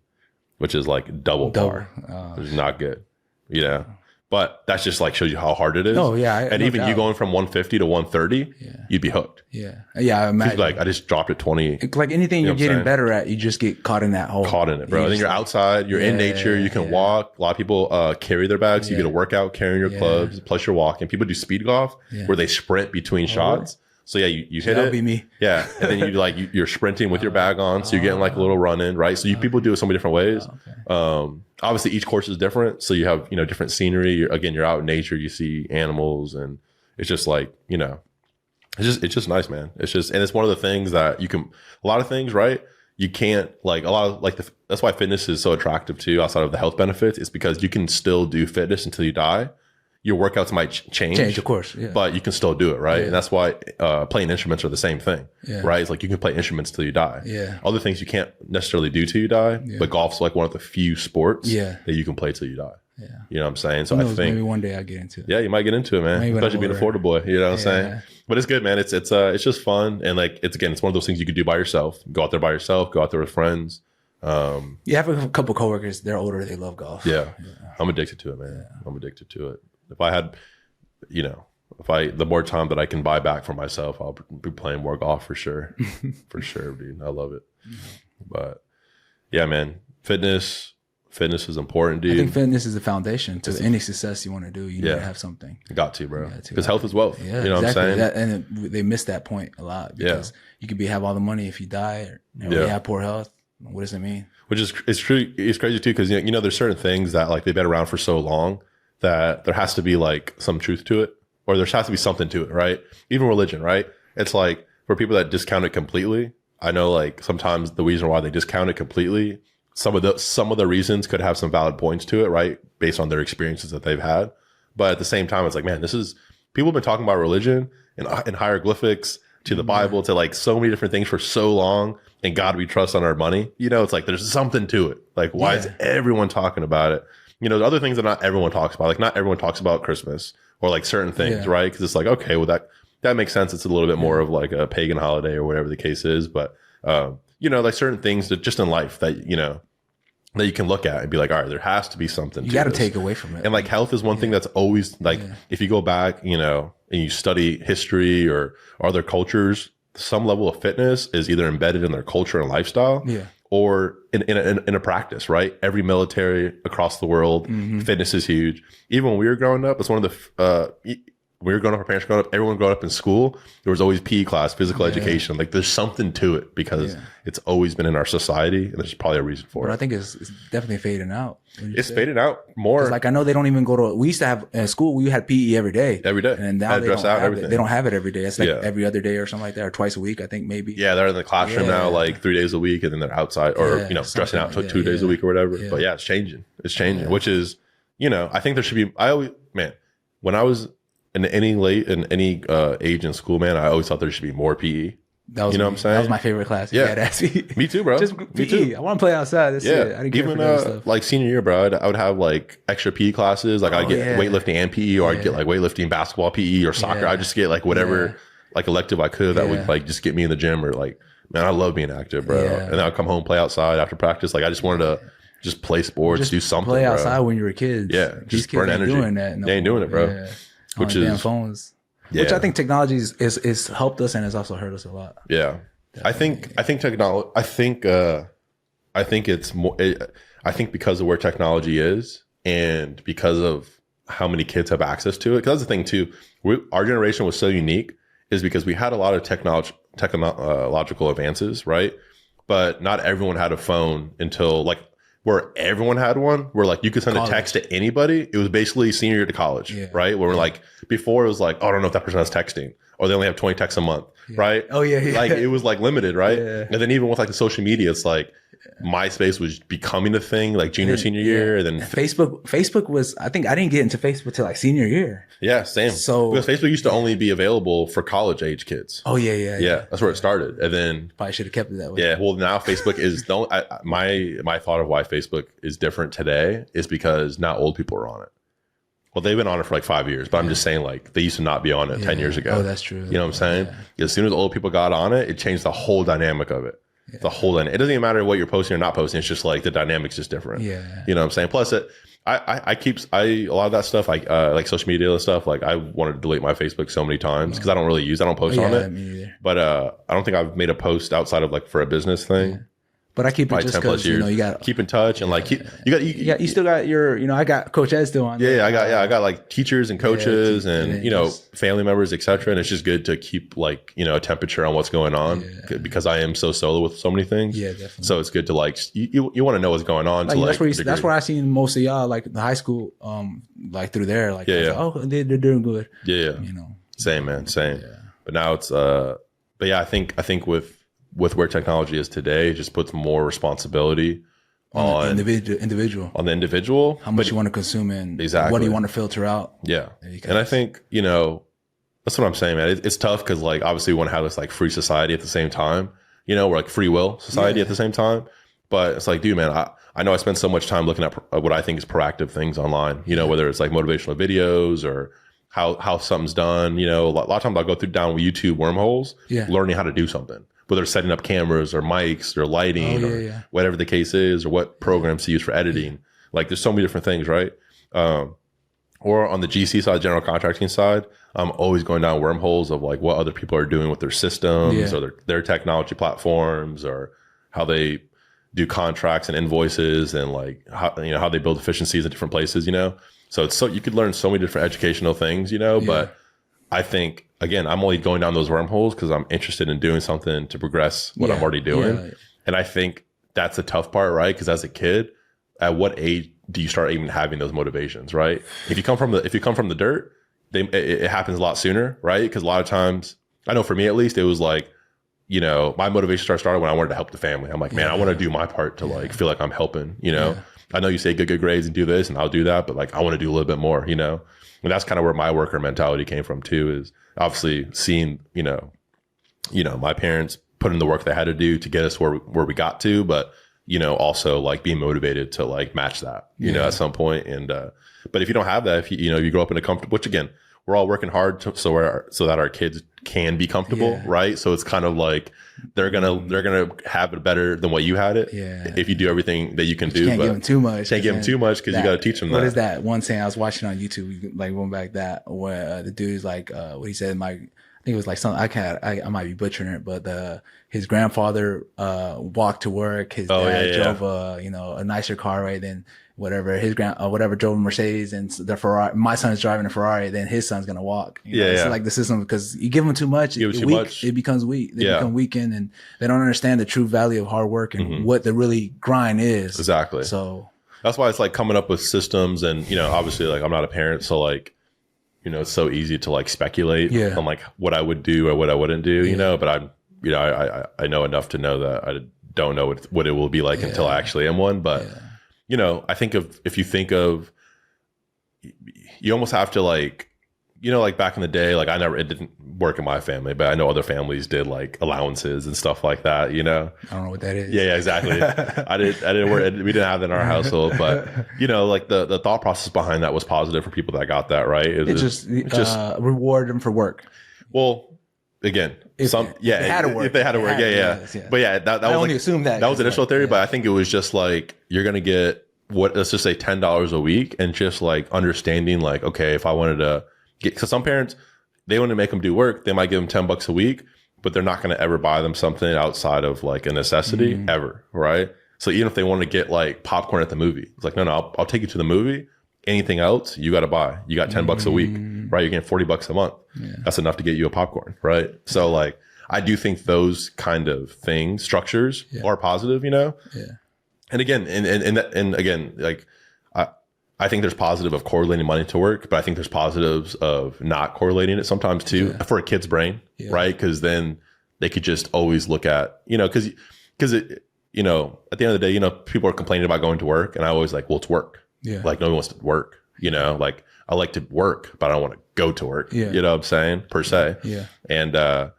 which is like double par. Which is not good, you know. But that's just like shows you how hard it is. Oh yeah, and even you going from 150 to 130, you'd be hooked. I imagine. Like I just dropped it 20. Like anything you're getting better at, you just get caught in that hole. Caught in it, bro. I think you're outside, you're in nature, you can walk. A lot of people carry their bags. So you get a workout carrying your clubs, plus you're walking. People do speed golf where they sprint between shots. So yeah, you hit that'll it. be me. Yeah. And then you're sprinting with your bag on. So you're getting like a little run in, right? So people do it so many different ways. Obviously each course is different. So you have, you know, different scenery. You're out in nature, you see animals, and it's just like, you know, it's just nice, man. It's just, and it's one of the things that a lot of things, right? You can't like a lot of like that's why fitness is so attractive too, outside of the health benefits. It's because you can still do fitness until you die. Your workouts might change, of course, yeah. but you can still do it, right? Yeah. And that's why playing instruments are the same thing, right? It's like you can play instruments till you die. Yeah. Other things you can't necessarily do till you die, but golf's like one of the few sports that you can play till you die. Yeah. You know what I'm saying? So I think maybe one day I'll get into it. Yeah, you might get into it, man. Maybe especially being a Florida boy. You know what I'm saying? But it's good, man. It's just fun, and like it's one of those things you could do by yourself. Go out there by yourself. Go out there with friends. You have a couple coworkers. They're older. They love golf. Yeah. I'm addicted to it, man. I'm addicted to it. If I had, you know, the more time that I can buy back for myself, I'll be playing more golf for sure. For sure, dude. I love it. But yeah, man, fitness is important, dude. I think fitness is the foundation to any success you want to do. You need to have something. Got to, bro. Because health is wealth. Yeah, you know exactly. what I'm saying? And they miss that point a lot because you could have all the money if you die or you have poor health. What does it mean? Which is it's true. It's crazy too because you know there's certain things that like they've been around for so long that there has to be like some truth to it, or there has to be something to it, right? Even religion, right? It's like for people that discount it completely. I know like sometimes the reason why they discount it completely, some of the reasons could have some valid points to it, right? Based on their experiences that they've had. But at the same time, it's like, man, people have been talking about religion and hieroglyphics to the Bible to like so many different things for so long, and God we trust on our money. You know, it's like there's something to it. Like, why is everyone talking about it? You know, the other things that not everyone talks about, like not everyone talks about Christmas or like certain things, right? Because it's like, okay, well that makes sense. It's a little bit more of like a pagan holiday or whatever the case is. But you know, like certain things that just in life that, you know, that you can look at and be like, all right, there has to be something. You got to take away from it. And like health is one thing that's always like, if you go back, you know, and you study history or other cultures, some level of fitness is either embedded in their culture and lifestyle or in a practice, right? Every military across the world, fitness is huge. Even when we were growing up, it's one of the, we were growing up, our parents growing up, everyone growing up in school, there was always PE class, physical education. Like there's something to it because it's always been in our society, and there's probably a reason for it. I think it's definitely fading out. It's fading out more. Like I know they don't even go to, we used to have, in school, we had PE every day. Every day. And now they don't have it. They don't have it every day. It's like every other day or something like that, or twice a week, I think maybe. Yeah, they're in the classroom now like 3 days a week, and then they're outside or, you know, dressing out 2 days a week or whatever. But yeah, it's changing. It's changing, which is, you know, I think there should be, when I was in any age in school, man, I always thought there should be more PE. That was, you know what I'm saying? That was my favorite class. Yeah, that's me. Me too, bro. Just PE. Me too. I want to play outside. That's it. I didn't care for that stuff. Like senior year, bro, I would have like extra PE classes. Like I'd get weightlifting and PE, or I'd get like weightlifting, basketball, PE, or soccer. I'd just get like whatever like elective I could that would like just get me in the gym, or like, man, I love being active, bro. And then I'd come home, play outside after practice. Like I just wanted to just play sports, just do something. Play outside when you were kids. Yeah, just burn energy. Doing that. They ain't doing it, bro. Which is damn phones. Which I think technology is helped us and has also hurt us a lot. Yeah. I think technology. I think it's more. I think because of where technology is, and because of how many kids have access to it. Because that's the thing too. Our generation was so unique, is because we had a lot of technological advances, right? But not everyone had a phone until like where everyone had one. Where like you could send a text to anybody. It was basically senior year to college, right? Where we're like before it was like, oh, I don't know if that person has texting, or they only have 20 texts a month. Right? Oh yeah. Like it was like limited, right? And then even with like the social media, it's like MySpace was becoming a thing, like senior year. And then Facebook was, I think I didn't get into Facebook till like senior year. Yeah, same. So because Facebook used to only be available for college age kids. Oh yeah. That's where it started. And then probably should have kept it that way. Yeah. Well, now Facebook is my thought of why Facebook is different today is because now old people are on it. Well, they've been on it for like 5 years, but I'm just saying like they used to not be on it 10 years ago. Oh, that's true. You know what I'm saying? As soon as old people got on it, it changed the whole dynamic of it. The whole dynamic. It doesn't even matter what you're posting or not posting. It's just like the dynamic's just different. You know what I'm saying? Plus, I keep a lot of that stuff, like social media and stuff. Like I wanted to delete my Facebook so many times because I don't really use. I don't post on it. Me either. But I don't think I've made a post outside of like for a business thing. But I keep it just because, you know, you got keep in touch and like, you still got your, you know, I got Coach Ed still on. Yeah, I got like teachers and coaches and you know, family members, etc. And it's just good to keep like, you know, a temperature on what's going on because I am so solo with so many things. Yeah, definitely. So it's good to like, you want to know what's going on. Like, that's where I seen most of y'all, like the high school, like through there, like, oh, they're doing good. Yeah, you know, same man, same. Yeah. But now it's, but yeah, I think with where technology is today, it just puts more responsibility on the individual. On the individual. How much you want to consume and exactly what do you want to filter out. Yeah. And I think, you know, that's what I'm saying, man. It's tough because like obviously we want to have this like free society at the same time, you know, we're like free will society at the same time. But it's like, dude, man, I know I spend so much time looking at what I think is proactive things online, you know, whether it's like motivational videos or how something's done, you know, a lot of times I'll go down YouTube wormholes, learning how to do something. Whether it's setting up cameras or mics or lighting or whatever the case is, or what programs to use for editing. Like there's so many different things, right? Or on the GC side, general contracting side, I'm always going down wormholes of like what other people are doing with their systems or their technology platforms or how they do contracts and invoices and like how they build efficiencies in different places, you know? So it's you could learn so many different educational things, you know, but I think, again, I'm only going down those wormholes because I'm interested in doing something to progress what I'm already doing. Yeah. And I think that's the tough part, right? Because as a kid, at what age do you start even having those motivations, right? If you come from the dirt, it happens a lot sooner, right? Because a lot of times, I know for me at least, it was like, you know, my motivation started when I wanted to help the family. I'm like, man, I want to do my part to like feel like I'm helping, you know? I know you say good grades and do this and I'll do that, but like I want to do a little bit more, you know? And that's kind of where my worker mentality came from too, is obviously seeing, you know, my parents put in the work they had to do to get us where we got to, but, you know, also like being motivated to like match that, you know, at some point. And, but if you don't have that, if you grow up in a comfortable, which again, we're all working hard so that our kids can be comfortable, right? So it's kind of like they're gonna have it better than what you had it. Yeah. If you do everything that you can do, can't give them too much. Can't give them too much because you got to teach them. What is that one saying I was watching on YouTube? Like going back that where the dude's like, what he said, I think it was like something I might be butchering it, but his grandfather walked to work. His dad drove a nicer car, right? Then whatever whatever drove a Mercedes and the Ferrari. My son's driving a Ferrari, then his son's gonna walk. It's like the system, because you give them too much, it becomes weak. They become weakened, and they don't understand the true value of hard work and what the really grind is. Exactly. So that's why it's like coming up with systems, and you know, obviously, like I'm not a parent, so like, you know, it's so easy to like speculate on like what I would do or what I wouldn't do, you know. But I'm, you know, I know enough to know that I don't know what it will be like until I actually am one, but. You know, I think if you think of, you almost have to like, you know, like back in the day, like it didn't work in my family, but I know other families did like allowances and stuff like that, you know? I don't know what that is. Yeah, exactly. I didn't work, we didn't have that in our household, but you know, like the thought process behind that was positive for people that got that, right? It just reward them for work. Well, again, if they had to work. But yeah, that was only assumed that was the initial theory, but I think it was just like you're gonna get let's just say $10 a week, and just like understanding like, okay, if I wanted to get, because some parents, they want to make them do work, they might give them $10 a week, but they're not gonna ever buy them something outside of like a necessity ever, right? So even if they want to get like popcorn at the movie, it's like, no, I'll take you to the movie. Anything else you got to buy. You got $10 a week, right? You're getting $40 a month. Yeah. That's enough to get you a popcorn, right? So like, I do think those kind of things, structures are positive, you know? Yeah. And again, and again, like, I think there's positive of correlating money to work, but I think there's positives of not correlating it sometimes too, for a kid's brain, right? Because then they could just always look at, you know, because it, you know, at the end of the day, you know, people are complaining about going to work, and I always like, well, it's work. Yeah. Like no one wants to work, you know, like I like to work, but I don't want to go to work. Yeah. You know what I'm saying? Per se. Yeah. And,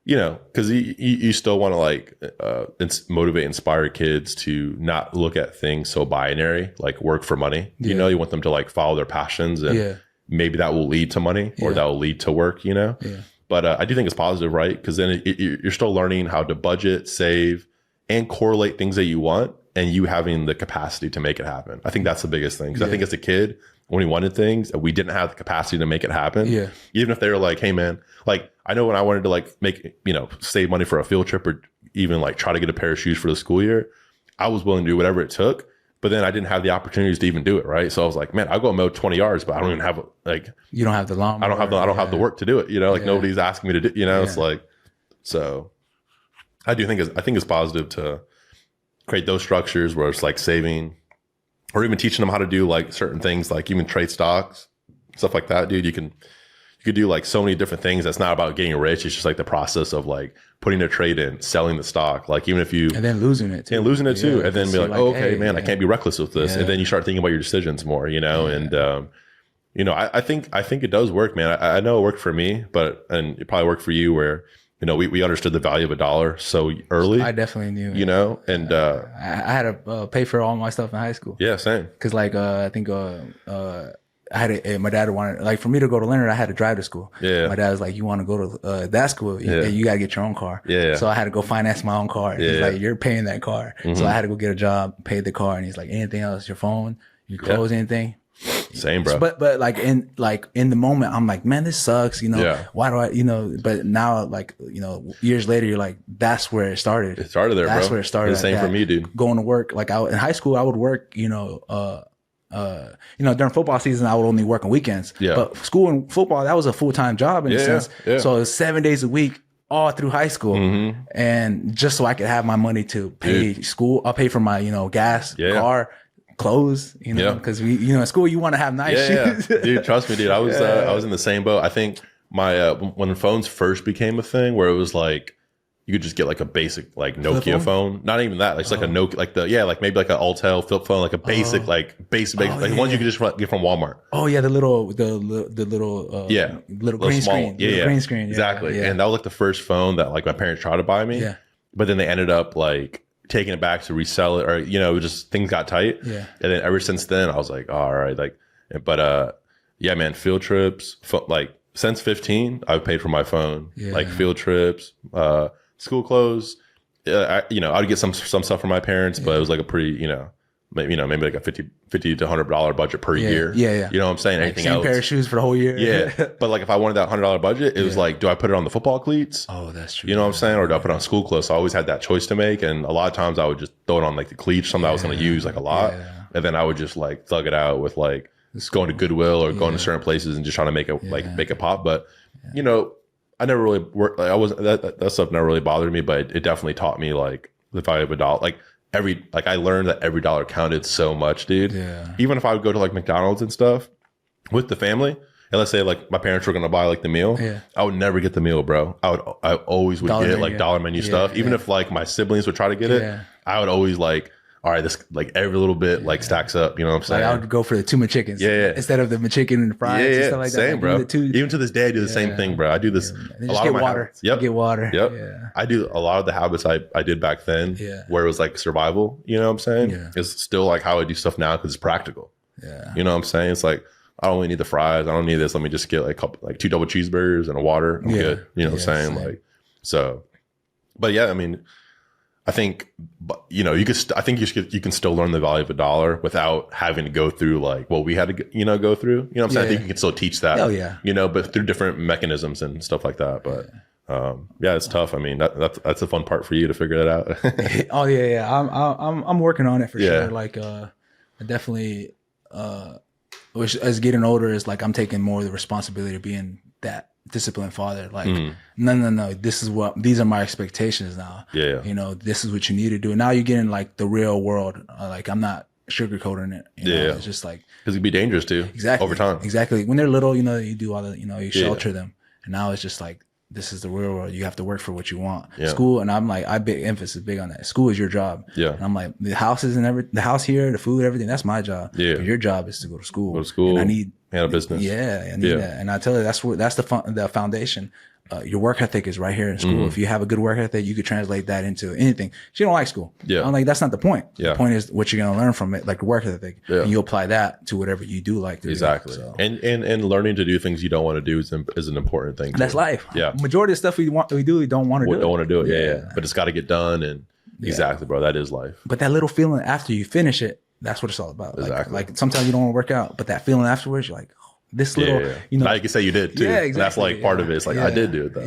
you know, cause you still want to like, motivate, inspire kids to not look at things so binary, like work for money. You know, you want them to like follow their passions, and maybe that will lead to money, or that will lead to work, you know? Yeah. But, I do think it's positive, right? Cause then you're still learning how to budget, save, and correlate things that you want, and you having the capacity to make it happen. I think that's the biggest thing. Because I think as a kid, when we wanted things, we didn't have the capacity to make it happen. Yeah. Even if they were like, hey man, like I know when I wanted to like make, you know, save money for a field trip or even like try to get a pair of shoes for the school year, I was willing to do whatever it took. But then I didn't have the opportunities to even do it, right? So I was like, man, I'll go mow 20 yards, but I don't even have like, you don't have the lawn. I don't have the work to do it. You know, like nobody's asking me to do. You know, it's like, so I think it's positive to create those structures where it's like saving, or even teaching them how to do like certain things, like even trade stocks, stuff like that, dude. You could do like so many different things. That's not about getting rich. It's just like the process of like putting a trade in, selling the stock. Like even if you and then losing it too, and then be like, oh, okay, man, I can't be reckless with this. And then you start thinking about your decisions more, you know. And you know, I think it does work, man. I know it worked for me, and it probably worked for you, where you know we understood the value of $1 so early. I definitely knew, you know. And I had to pay for all my stuff in high school. Yeah, same. Because like I think I had my dad wanted, like, for me to go to Leonard, I had to drive to school. Yeah. My dad was like, you want to go to that school? Yeah. You got to get your own car. Yeah. So I had to go finance my own car. He's like, you're paying that car. So I had to go get a job, pay the car. And he's like, anything else? Your phone, your clothes, anything? Same, bro. But like in the moment, I'm like, man, this sucks. You know, why do I? You know, but now, like, you know, years later, you're like, that's where it started. It started there, that's bro. Where it started. The same for me, dude. Going to work, like in high school, I would work. You know, during football season, I would only work on weekends. Yeah. But school and football, that was a full-time job in a sense. Yeah. So it was 7 days a week, all through high school. And just so I could have my money to pay school, I'll pay for my, you know, gas, car, clothes, you know, because we, you know, in school, you want to have nice shoes. Dude, trust me, dude. I was in the same boat. I think my, when phones first became a thing, where it was like, you could just get like a basic like Nokia phone. Not even that. Like, it's like a Nokia, like like maybe like an Altel flip phone, like a basic, like basic, like ones you could just get from Walmart. Oh yeah, the little green screen. Green screen. Exactly. And that was like the first phone that like my parents tried to buy me. Yeah. But then they ended up like taking it back to resell it, or, you know, just things got tight. Yeah. And then ever since then, I was like, oh, all right, like, but yeah, man, field trips, like since 15, I've paid for my phone, like field trips, school clothes. You know, I'd get some stuff from my parents, but it was like a pretty, you know, maybe like a $50 to $100 budget per year. Yeah. You know what I'm saying? Anything same else? Pair of shoes for the whole year. Yeah. But like if I wanted that $100 budget, it was like, do I put it on the football cleats? Oh, that's true. You know what I'm saying? Or do I put it on school clothes? So I always had that choice to make. And a lot of times I would just throw it on like the cleats, something I was going to use like a lot. And then I would just like thug it out with like going to Goodwill or going to certain places and just trying to make it make it pop. But you know, I never really worked. Like, I wasn't that stuff never really bothered me, but it definitely taught me like the value of $1. Like I learned that every dollar counted so much, dude. Yeah. Even if I would go to like McDonald's and stuff with the family, and let's say like my parents were gonna buy like the meal, I would never get the meal, bro. I always would get like dollar menu stuff. Even if like my siblings would try to get it, I would always like, all right, this like every little bit like stacks up. You know what I'm saying? Like I would go for the 2 McChickens. Instead of the McChicken and the fries and stuff like that. Same, bro. Even to this day, I do the same thing, bro. I do this. A lot of my habits. Get water. Yep. Yeah. I do a lot of the habits I did back then, where it was like survival. You know what I'm saying? Yeah. It's still like how I do stuff now because it's practical. Yeah. You know what I'm saying? It's like, I don't really need the fries. I don't need this. Let me just get like 2 double cheeseburgers and a water. I'm good. You know what I'm saying? Same. Like, so, but yeah, I mean, I think, you know, I think you can still learn the value of $1 without having to go through like what we had to, you know, go through. You know what I'm saying? I think you can still teach that. Oh yeah. You know, but through different mechanisms and stuff like that. But yeah, it's tough. I mean, that's a fun part for you to figure that out. Oh yeah. I'm working on it for sure. Like I definitely as getting older is like I'm taking more of the responsibility of being that disciplined father. Like no, these are my expectations now. You know, this is what you need to do. Now you're getting like the real world. Like I'm not sugarcoating it. You know? It's just like, because it can be dangerous too. Exactly. Over time. Exactly. When they're little, you know, you do all the, you know, you shelter them, and now it's just like, this is the real world. You have to work for what you want. School, and I'm like, emphasis big on that. School is your job. And I'm like, the houses and the house here, the food, everything, that's my job. Your job is to go to school. And I need a business. I need that. And I tell you, that's the foundation. Your work ethic is right here in school. If you have a good work ethic, you could translate that into anything. She don't like school. I'm like, that's not the point. The point is what you're going to learn from it, like work ethic. And you apply that to whatever you do like to do. Exactly. So. And learning to do things you don't want to do is an important thing. That's life. Majority of stuff we don't want to do it. Don't want to do it. But it's got to get done. And exactly, bro. That is life. But that little feeling after you finish it, that's what it's all about. Exactly. Like sometimes you don't want to work out, but that feeling afterwards, you're like, this little, you know. Now you can say you did too. Exactly. That's like part of it. It's like, I did do it though.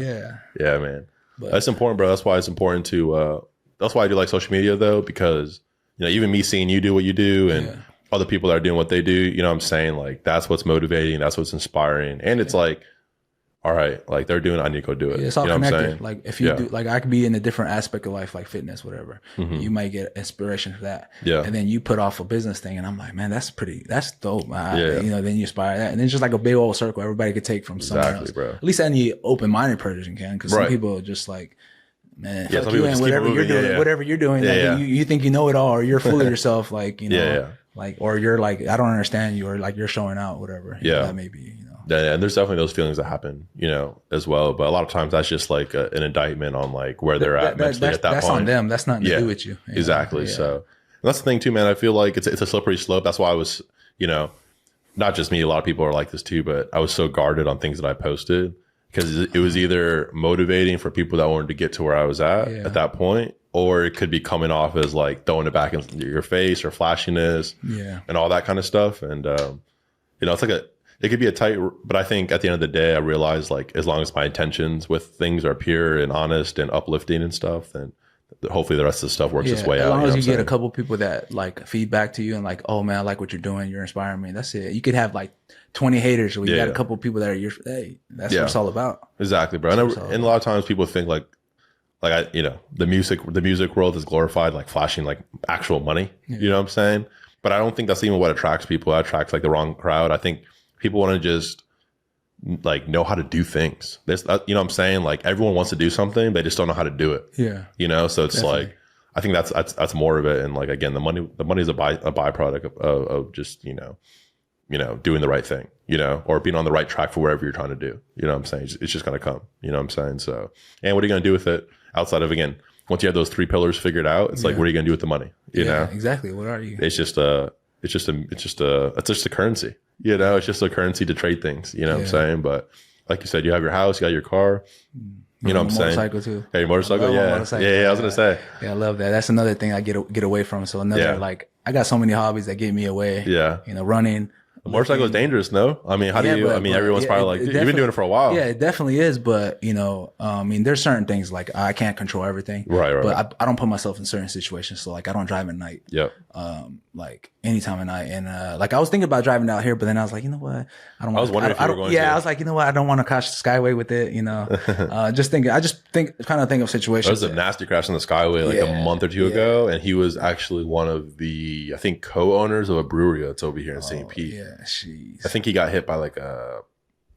Yeah, man. That's important, bro. That's why it's important to, that's why I do like social media though, because, you know, even me seeing you do what you do and other people that are doing what they do, you know what I'm saying? Like, that's what's motivating. That's what's inspiring. And it's like, all right, like they're doing it, I need to go do it. Yeah, it's all you know connected. What I'm saying? Like if you do, like I could be in a different aspect of life, like fitness, whatever. You might get inspiration for that. Yeah. And then you put off a business thing, and I'm like, man, that's dope. You know, then you aspire that, and it's just like a big old circle. Everybody could take from somewhere else. Bro. At least any open-minded person can, because some people are just like, man, some fuck you and whatever you're doing, whatever you're doing, like, you think you know it all, or you're full of yourself, like you know, like, or you're like, I don't understand you, or like you're showing out, whatever. That may be, you know. Yeah, and there's definitely those feelings that happen, you know, as well. But a lot of times that's just like an indictment on like where they're at mentally at that point. That's on them. That's nothing to do with you. Exactly. So and that's the thing too, man. I feel like it's a slippery slope. That's why I was, you know, not just me. A lot of people are like this too. But I was so guarded on things that I posted because it was either motivating for people that wanted to get to where I was at that point, or it could be coming off as like throwing it back in your face or flashiness, and all that kind of stuff. And you know, it's like it could be a tight, but I think at the end of the day, I realized like as long as my intentions with things are pure and honest and uplifting and stuff, then hopefully the rest of the stuff works its way out. As long as you get a couple people that like feedback to you and like, oh man, I like what you're doing, you're inspiring me. That's it. You could have like 20 haters, or you got a couple people that are hey, that's what it's all about. Exactly, bro. And a lot of times people think like I, you know, the music world is glorified like flashing like actual money. You know what I'm saying? But I don't think that's even what attracts people. That attracts like the wrong crowd. I think people want to just like know how to do things. This, you know what I'm saying? Like everyone wants to do something, they just don't know how to do it. Yeah. You know, so it's like, I think that's more of it. And like, again, the money is a byproduct of just, you know, doing the right thing, you know, or being on the right track for wherever you're trying to do. You know what I'm saying? It's just going to come, you know what I'm saying? So, and what are you going to do with it outside of, again, once you have those 3 pillars figured out, it's like, what are you going to do with the money? You know? Exactly. What are you? It's just a currency. You know, it's just a currency to trade things. You know what I'm saying? But like you said, you have your house, you got your car. You know what I'm saying? Motorcycle too. Hey, motorcycle, yeah. Motorcycle. Yeah, I was gonna say. Yeah, I love that. That's another thing I get away from. So another like, I got so many hobbies that get me away. Yeah. You know, running. The motorcycle is dangerous, no? I mean, how do you? I mean, everyone's probably like, you've been doing it for a while. Yeah, it definitely is. But you know, I mean, there's certain things like I can't control everything. Right. But I don't put myself in certain situations. So like, I don't drive at night. Yep. Like anytime at night, and like I was thinking about driving out here, but then I was like, you know what? I was wondering if you were going to. Yeah, I was like, you know what? I don't want to crash the Skyway with it. You know, I just think of situations. There was a nasty crash on the Skyway like a month or two ago, and he was actually one of the, I think, co-owners of a brewery that's over here in St. Pete. Yeah, jeez. I think he got hit by like a.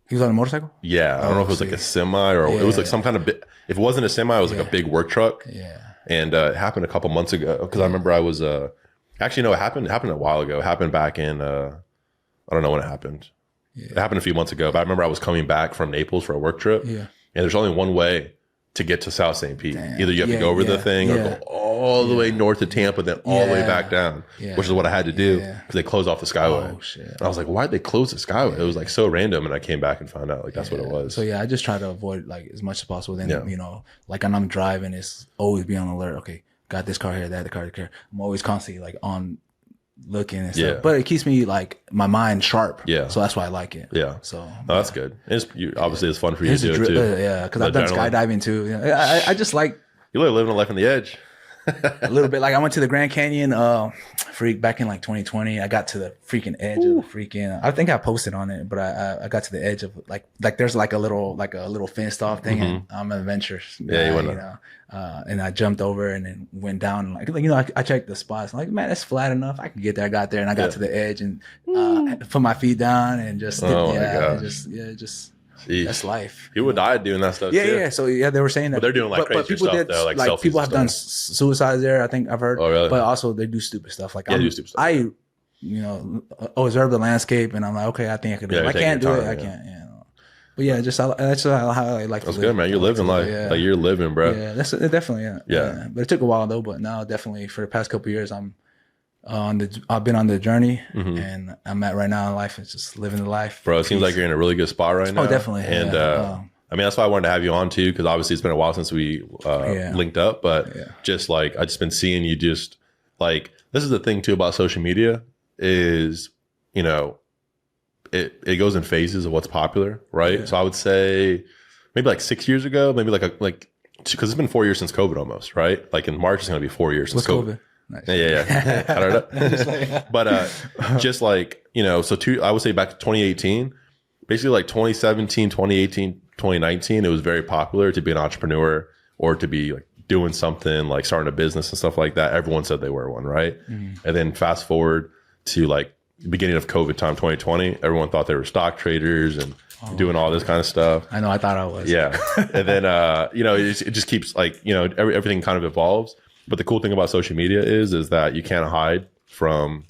He was on a motorcycle? Yeah, I don't know if it was like a semi or it was like some kind of. If it wasn't a semi, it was like a big work truck. Yeah, and it happened a couple months ago because I remember I was. Actually, no, it happened a while ago. It happened back in, I don't know when it happened. Yeah. It happened a few months ago, but I remember I was coming back from Naples for a work trip. Yeah. And there's only one way to get to South St. Pete. Damn. Either you have to go over the thing or go all the way north to Tampa, then all the way back down, which is what I had to do because they closed off the Skyway. Oh, shit. And I was like, why'd they close the Skyway? It was like so random. And I came back and found out like that's what it was. So yeah, I just try to avoid like as much as possible. Then, you know, like when I'm driving, it's always be on alert. Okay, got this car here, that car here. I'm always constantly like on looking and stuff, but it keeps me like my mind sharp. Yeah, so that's why I like it. Yeah, so that's good. Obviously it's fun for you to do it too. Yeah, because I've done skydiving too. I just like you like living a life on the edge. A little bit. Like I went to the Grand Canyon, back in like 2020. I got to the freaking edge of the freaking. I think I posted on it, but I got to the edge of like there's like a little fenced off thing. And I'm an adventurous guy, you know. And I jumped over and then went down. And like you know, I checked the spots. I'm like, man, that's flat enough. I could get there. I got there and I got to the edge and put my feet down and just that's life. People die doing that stuff. Yeah. So they were saying that. But they're doing like crazy stuff though, like people have done suicides there. I think I've heard. Oh, really? But also they do stupid stuff. Like do stupid stuff. I observe the landscape and I'm like, okay, I think I could do it. I can't do it. I can't. Yeah. But yeah, that's how I like. That's good, man. You're living life. Yeah. Like you're living, bro. Yeah, that's definitely. Yeah. But it took a while though. But now definitely for the past couple of years, I've been on the journey and I'm at right now in life. It's just living the life. Bro, it seems like you're in a really good spot right now. Oh, definitely. And I mean, that's why I wanted to have you on too, because obviously it's been a while since we linked up, but just like, I just been seeing you just like, this is the thing too about social media is, you know, it goes in phases of what's popular, right? So I would say maybe like 6 years ago, maybe like because it's been 4 years since COVID almost, right? Like in March, it's going to be 4 years since COVID. Nice. Yeah. I don't know. But just like, you know, so I would say back to 2018, basically like 2017, 2018, 2019, it was very popular to be an entrepreneur or to be like doing something like starting a business and stuff like that. Everyone said they were one, right? Mm-hmm. And then fast forward to like beginning of COVID time, 2020, everyone thought they were stock traders and doing all this kind of stuff. I know, I thought I was. Yeah. And then, you know, it just keeps like, you know, everything kind of evolves. But the cool thing about social media is that you can't hide from,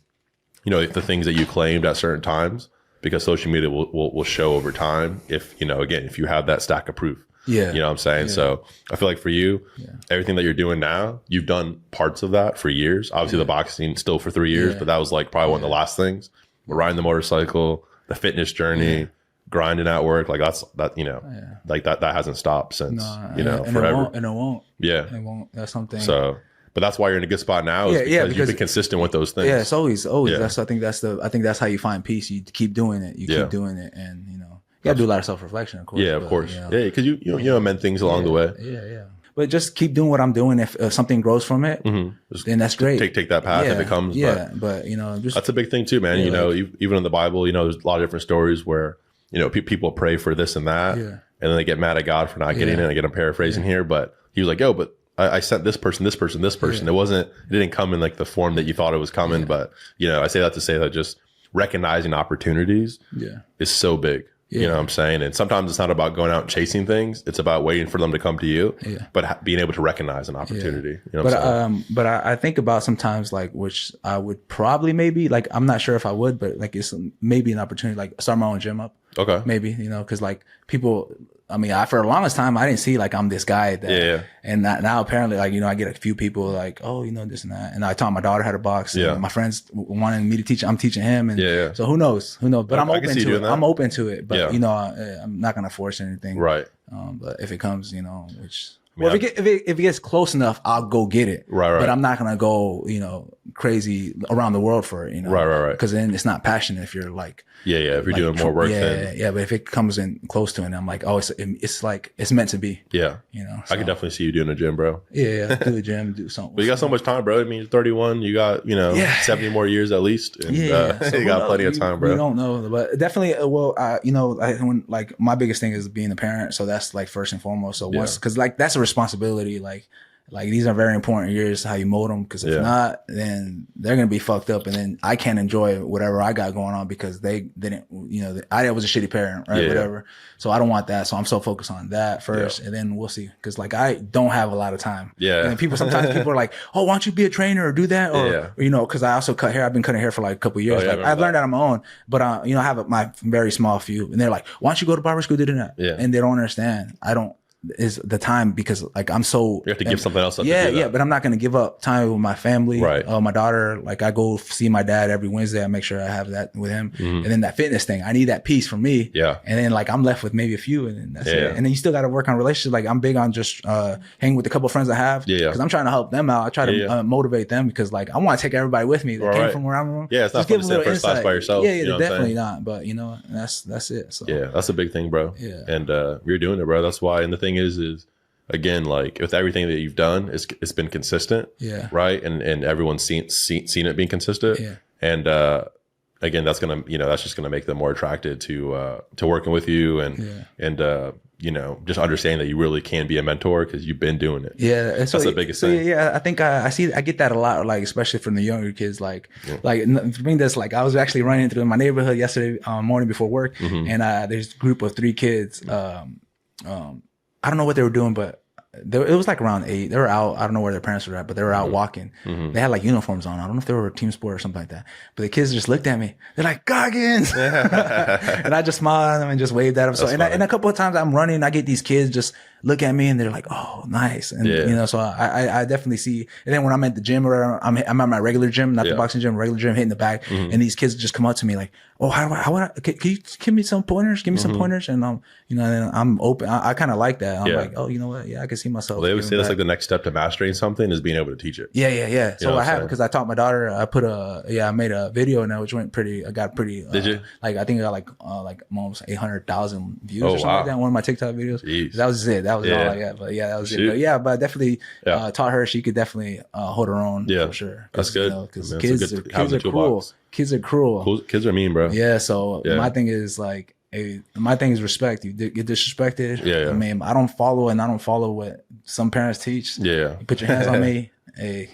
you know, the things that you claimed at certain times, because social media will show over time if, you know, again, if you have that stack of proof. Yeah. You know what I'm saying? Yeah. So I feel like for you, everything that you're doing now, you've done parts of that for years. Obviously the boxing still for 3 years, but that was like probably one of the last things. Riding the motorcycle, the fitness journey, grinding at work, like that, you know, like that hasn't stopped since, you know, forever. It won't. Yeah. It won't. That's something. So, but that's why you're in a good spot now, is because you've been consistent with those things. Yeah, it's always. Yeah. I think that's how you find peace. You keep doing it. You keep doing it, and you know, you gotta do a lot of self-reflection, of course. Yeah, of course. You know, yeah, because you amend things along the way. Yeah. But just keep doing what I'm doing. If something grows from it, then that's great. Take that path if it comes. Yeah, but you know, that's a big thing too, man. You know, even in the Bible, you know, there's a lot of different stories where, you know, people pray for this and that, and then they get mad at God for not getting it. Again, I'm paraphrasing here, but he was like, "Yo, but I sent this person. It didn't come in like the form that you thought it was coming." But you know, I say that to say that just recognizing opportunities is so big. You know what I'm saying? And sometimes it's not about going out and chasing things. It's about waiting for them to come to you, but being able to recognize an opportunity. You know what I'm saying? But I think about sometimes, like, which I would probably maybe, like, I'm not sure if I would, but like it's maybe an opportunity, like start my own gym up. Okay. Maybe, you know, because like people, I mean, for the longest time, I didn't see like I'm this guy that, and now apparently, like, you know, I get a few people like, oh, you know, this and that. And I taught my daughter how to box. And my friends wanted me to teach, I'm teaching him. And so who knows? But I'm open to it. I'm open to it. But, you know, I'm not going to force anything. Right. But if it comes, you know, which, well, if it gets close enough, I'll go get it. Right. But I'm not going to go, you know, crazy around the world for it, you know. Right. Because then it's not passionate if you're like, if you're doing more work than but if it comes in close to it, I'm like, oh, it's like it's meant to be. Yeah, you know. So. I could definitely see you doing a gym, bro. Yeah, do the gym, do something. But you got so much time, bro. I mean, you're 31. You got 70 more years at least. And, so you got plenty of time, bro. You don't know, but definitely. Well, you know, when like my biggest thing is being a parent, so that's like first and foremost. So once, because like that's a responsibility, like these are very important years, how you mold them, because if not, then they're going to be fucked up, and then I can't enjoy whatever I got going on because they didn't, you know, I was a shitty parent, right? Whatever. So I don't want that. So I'm so focused on that first, and then we'll see. Because like I don't have a lot of time. Yeah. And sometimes people are like, oh, why don't you be a trainer or do that? Or you know, because I also cut hair. I've been cutting hair for like a couple of years. Like I've learned that on my own, but you know, I have my very small few, and they're like, why don't you go to barber school? Do that. Yeah. And they don't understand. I don't. Is the time, because like I'm so you have to give something else up. But I'm not going to give up time with my family, right? My daughter, like I go see my dad every Wednesday. I make sure I have that with him, and then that fitness thing, I need that piece for me, and then like I'm left with maybe a few, and then that's it. And then you still got to work on relationships. Like I'm big on just hanging with a couple of friends I have, because I'm trying to help them out. I try to motivate them, because like I want to take everybody with me that came from where I'm from. It's not fun to sit first class by yourself. Definitely not. But you know, that's it. So that's a big thing, bro. And you're doing it, bro. That's why. And the thing is again, like with everything that you've done, it's been consistent, right? And everyone's seen it being consistent, and again, that's just gonna make them more attracted to working with you, and you know, just understanding that you really can be a mentor because you've been doing it. That's the biggest thing. I think I get that a lot, like especially from the younger kids. Like for me, that's like I was actually running through my neighborhood yesterday morning before work, and there's a group of 3 kids. I don't know what they were doing, but it was like around 8. They were out. I don't know where their parents were at, but they were out walking. They had like uniforms on. I don't know if they were a team sport or something like that. But the kids just looked at me. They're like, Goggins. And I just smiled at them and just waved at them. So, and a couple of times I'm running, I get these kids just look at me and they're like, oh, nice. And, you know, so I definitely see. And then when I'm at the gym or I'm at my regular gym, not the boxing gym, regular gym, hitting the bag. And these kids just come up to me like, oh, can you give me some pointers? Give me some pointers. And, you know, and I'm open. I kind of like that. I'm like, oh, you know what? Yeah, I can see see myself. Well, they always say that's like the next step to mastering something is being able to teach it. Yeah. So I have, because I taught my daughter. I made a video now, which went pretty. I got pretty. Did you? Like I think I got like almost 800,000 views or something like that. One of my TikTok videos. Jeez. That was it. That was all I got. But yeah, that was it. But I definitely taught her she could definitely hold her own. Yeah, for sure. That's good. Because kids are cruel. Kids are cruel. Kids are mean, bro. Yeah. So my thing is like. My thing is respect. You get disrespected. Yeah. I mean, I don't follow what some parents teach. Yeah. You put your hands on me. I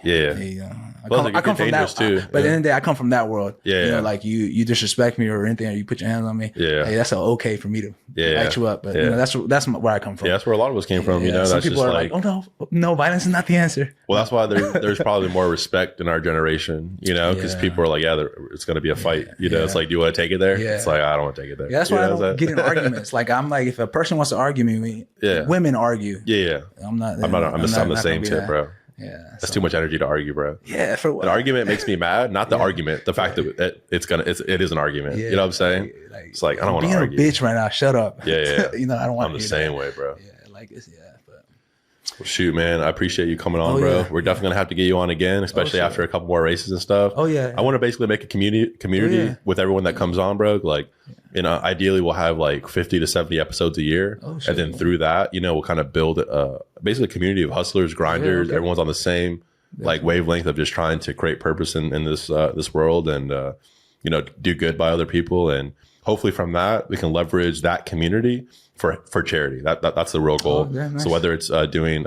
come from that too. But at the end of the day, I come from that world. Yeah. You know, like you disrespect me or anything, or you put your hands on me. Yeah. Hey, that's okay for me to light you up. But you know, that's where I come from. Yeah, that's where a lot of us came from. You know, some that's people just are like, oh no, violence is not the answer. Well, that's why there's probably more respect in our generation. You know, because people are like, it's going to be a fight. You know, it's like, do you want to take it there? Yeah. It's like, I don't want to take it there. Yeah, that's why I don't get in arguments. Like I'm like, if a person wants to argue me, women argue. Yeah. I'm the same tip, bro. Yeah, that's too much energy to argue, bro. Yeah, for what? An argument makes me mad. Not the argument, the fact that it is an argument. You know what I'm saying? Like, it's like I don't want to argue. Being a bitch right now. Shut up. Yeah. You know, I don't want. I'm the same way, bro. Yeah, like it's But well, shoot, man, I appreciate you coming on, bro. We're definitely gonna have to get you on again, especially after a couple more races and stuff. Oh yeah. I want to basically make a community with everyone that comes on, bro. Like, you know, ideally we'll have like 50 to 70 episodes a year, and then through that, you know, we'll kind of build basically a community of hustlers, grinders. Everyone's on the same like wavelength of just trying to create purpose in this world, and you know, do good by other people, and hopefully from that we can leverage that community for charity. That's the real goal. Nice. So whether it's doing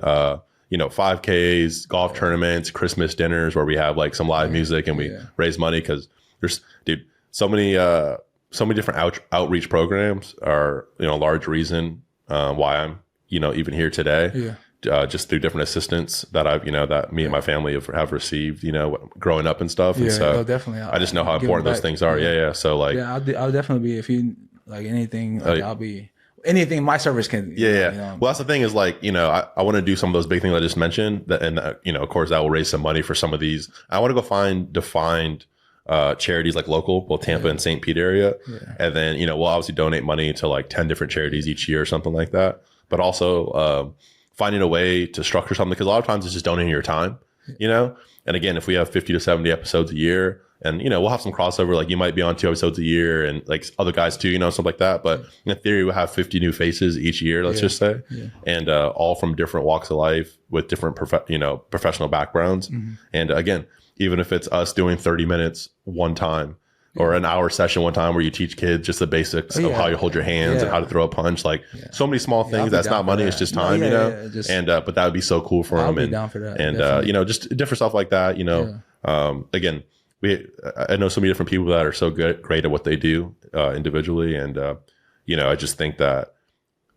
you know, 5Ks, golf tournaments, Christmas dinners where we have like some live music and we raise money, because there's so many different outreach programs are, you know, a large reason why I'm, you know, even here today. Just through different assistance that that me and my family have received, you know, growing up and stuff. And so definitely. I just know how important those things are. Yeah. So like, I'll definitely be, if you like anything, like I'll be anything my service can. You know. Well, that's the thing is like, you know, I want to do some of those big things I just mentioned and you know, of course that will raise some money for some of these. I want to go find defined charities like local, Tampa and St. Pete area. And then, you know, we'll obviously donate money to like 10 different charities each year or something like that. But also, finding a way to structure something, because a lot of times it's just donating your time, you know? And again, if we have 50 to 70 episodes a year, and, you know, we'll have some crossover, like you might be on 2 episodes a year and like other guys too, you know, stuff like that. But in theory, we'll have 50 new faces each year, let's just say, and all from different walks of life with different, professional backgrounds. And again, even if it's us doing 30 minutes one time, or an hour session one time where you teach kids just the basics of how you hold your hands and how to throw a punch, like so many small things. That's not money; it's just time, you know. And but that would be so cool for them. Down for that, and you know, just different stuff like that. You know, again, I know so many different people that are so great at what they do individually, and you know, I just think that,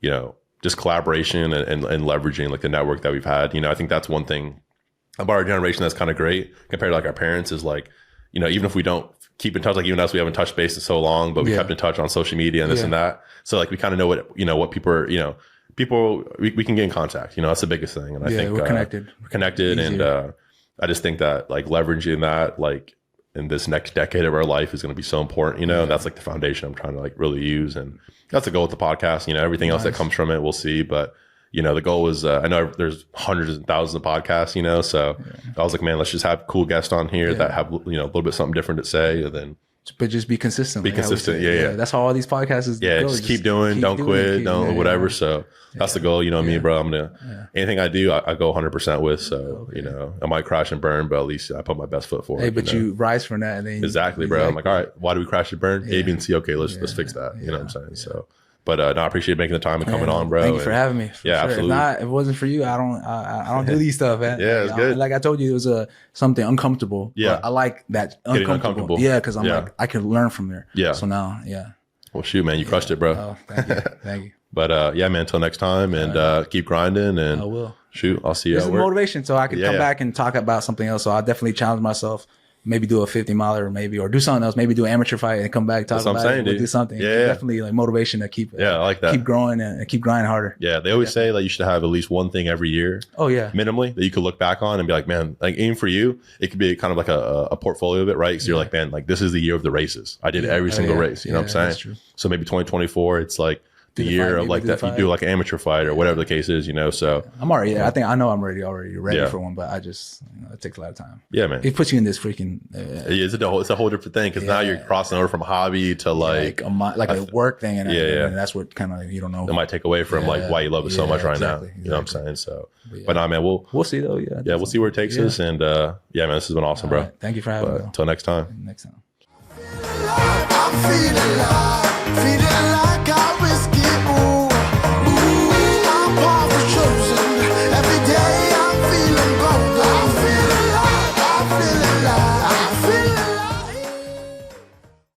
you know, just collaboration and leveraging like the network that we've had. You know, I think that's one thing about our generation that's kind of great compared to like our parents, is like, you know, even if we don't keep in touch, like even us, we haven't touched base in so long, but we kept in touch on social media and this and that. So like we kind of know what people are, you know, we can get in contact, you know, that's the biggest thing. And I think we're connected. And I just think that like leveraging that, like in this next decade of our life is going to be so important, you know, and that's like the foundation I'm trying to like really use. And that's the goal with the podcast, you know, everything else that comes from it, we'll see. But you know, the goal is, I know there's hundreds and thousands of podcasts, you know, so I was like, man, let's just have cool guests on here that have, you know, a little bit something different to say, and then. But just be consistent. Be consistent. Yeah. That's how all these podcasts is. Just keep doing, don't quit, don't whatever. So that's the goal, you know me, bro. I'm going to, anything I do, I go 100% with. So, you know, I might crash and burn, but at least I put my best foot forward. Hey, but you rise from that. And then exactly, bro. I'm like, all right, why do we crash and burn? A, B, and C. Okay, let's fix that. You know what I'm saying? So. But no, I appreciate making the time and coming on, bro. Thank you for having me. Absolutely. If it wasn't for you, I don't do these stuff, man. It's good. Like I told you, it was something uncomfortable. Yeah. I like that uncomfortable. Yeah, because I'm like, I can learn from there. Yeah. So now, Well, shoot, man, you crushed it, bro. Oh, thank you. Thank you. But yeah, man, until next time, and keep grinding. And I will. Shoot, I'll see you at work. This is motivation, so I could come back and talk about something else. So I definitely challenge myself. Maybe do a 50 miler, or do something else. Maybe do an amateur fight and come back, talk about it, do something. Yeah, definitely like motivation to keep. I like that. Keep growing and keep grinding harder. Yeah, they always say that you should have at least one thing every year. Oh yeah, minimally that you could look back on and be like, man, like even for you, it could be kind of like a portfolio of it, right? So you're like, man, like this is the year of the races. I did every single race. You know what I'm saying? That's true. So maybe 2024, it's like the year of like that. You do like an amateur fight or whatever the case is, you know. So I'm already. I think I know I'm already ready for one, but I just it takes a lot of time. Yeah, man. It puts you in this freaking. It's a whole different thing because now you're crossing over from hobby to like a work thing, and that's what kind of you don't know. It might take away from like why you love it so much right now. You know what I'm saying? So, but nah, man, we'll see though. Yeah, we'll see where it takes us, and man, this has been awesome, bro. Right. Thank you for having me. Until next time. I'm feeling alive, feeling alive.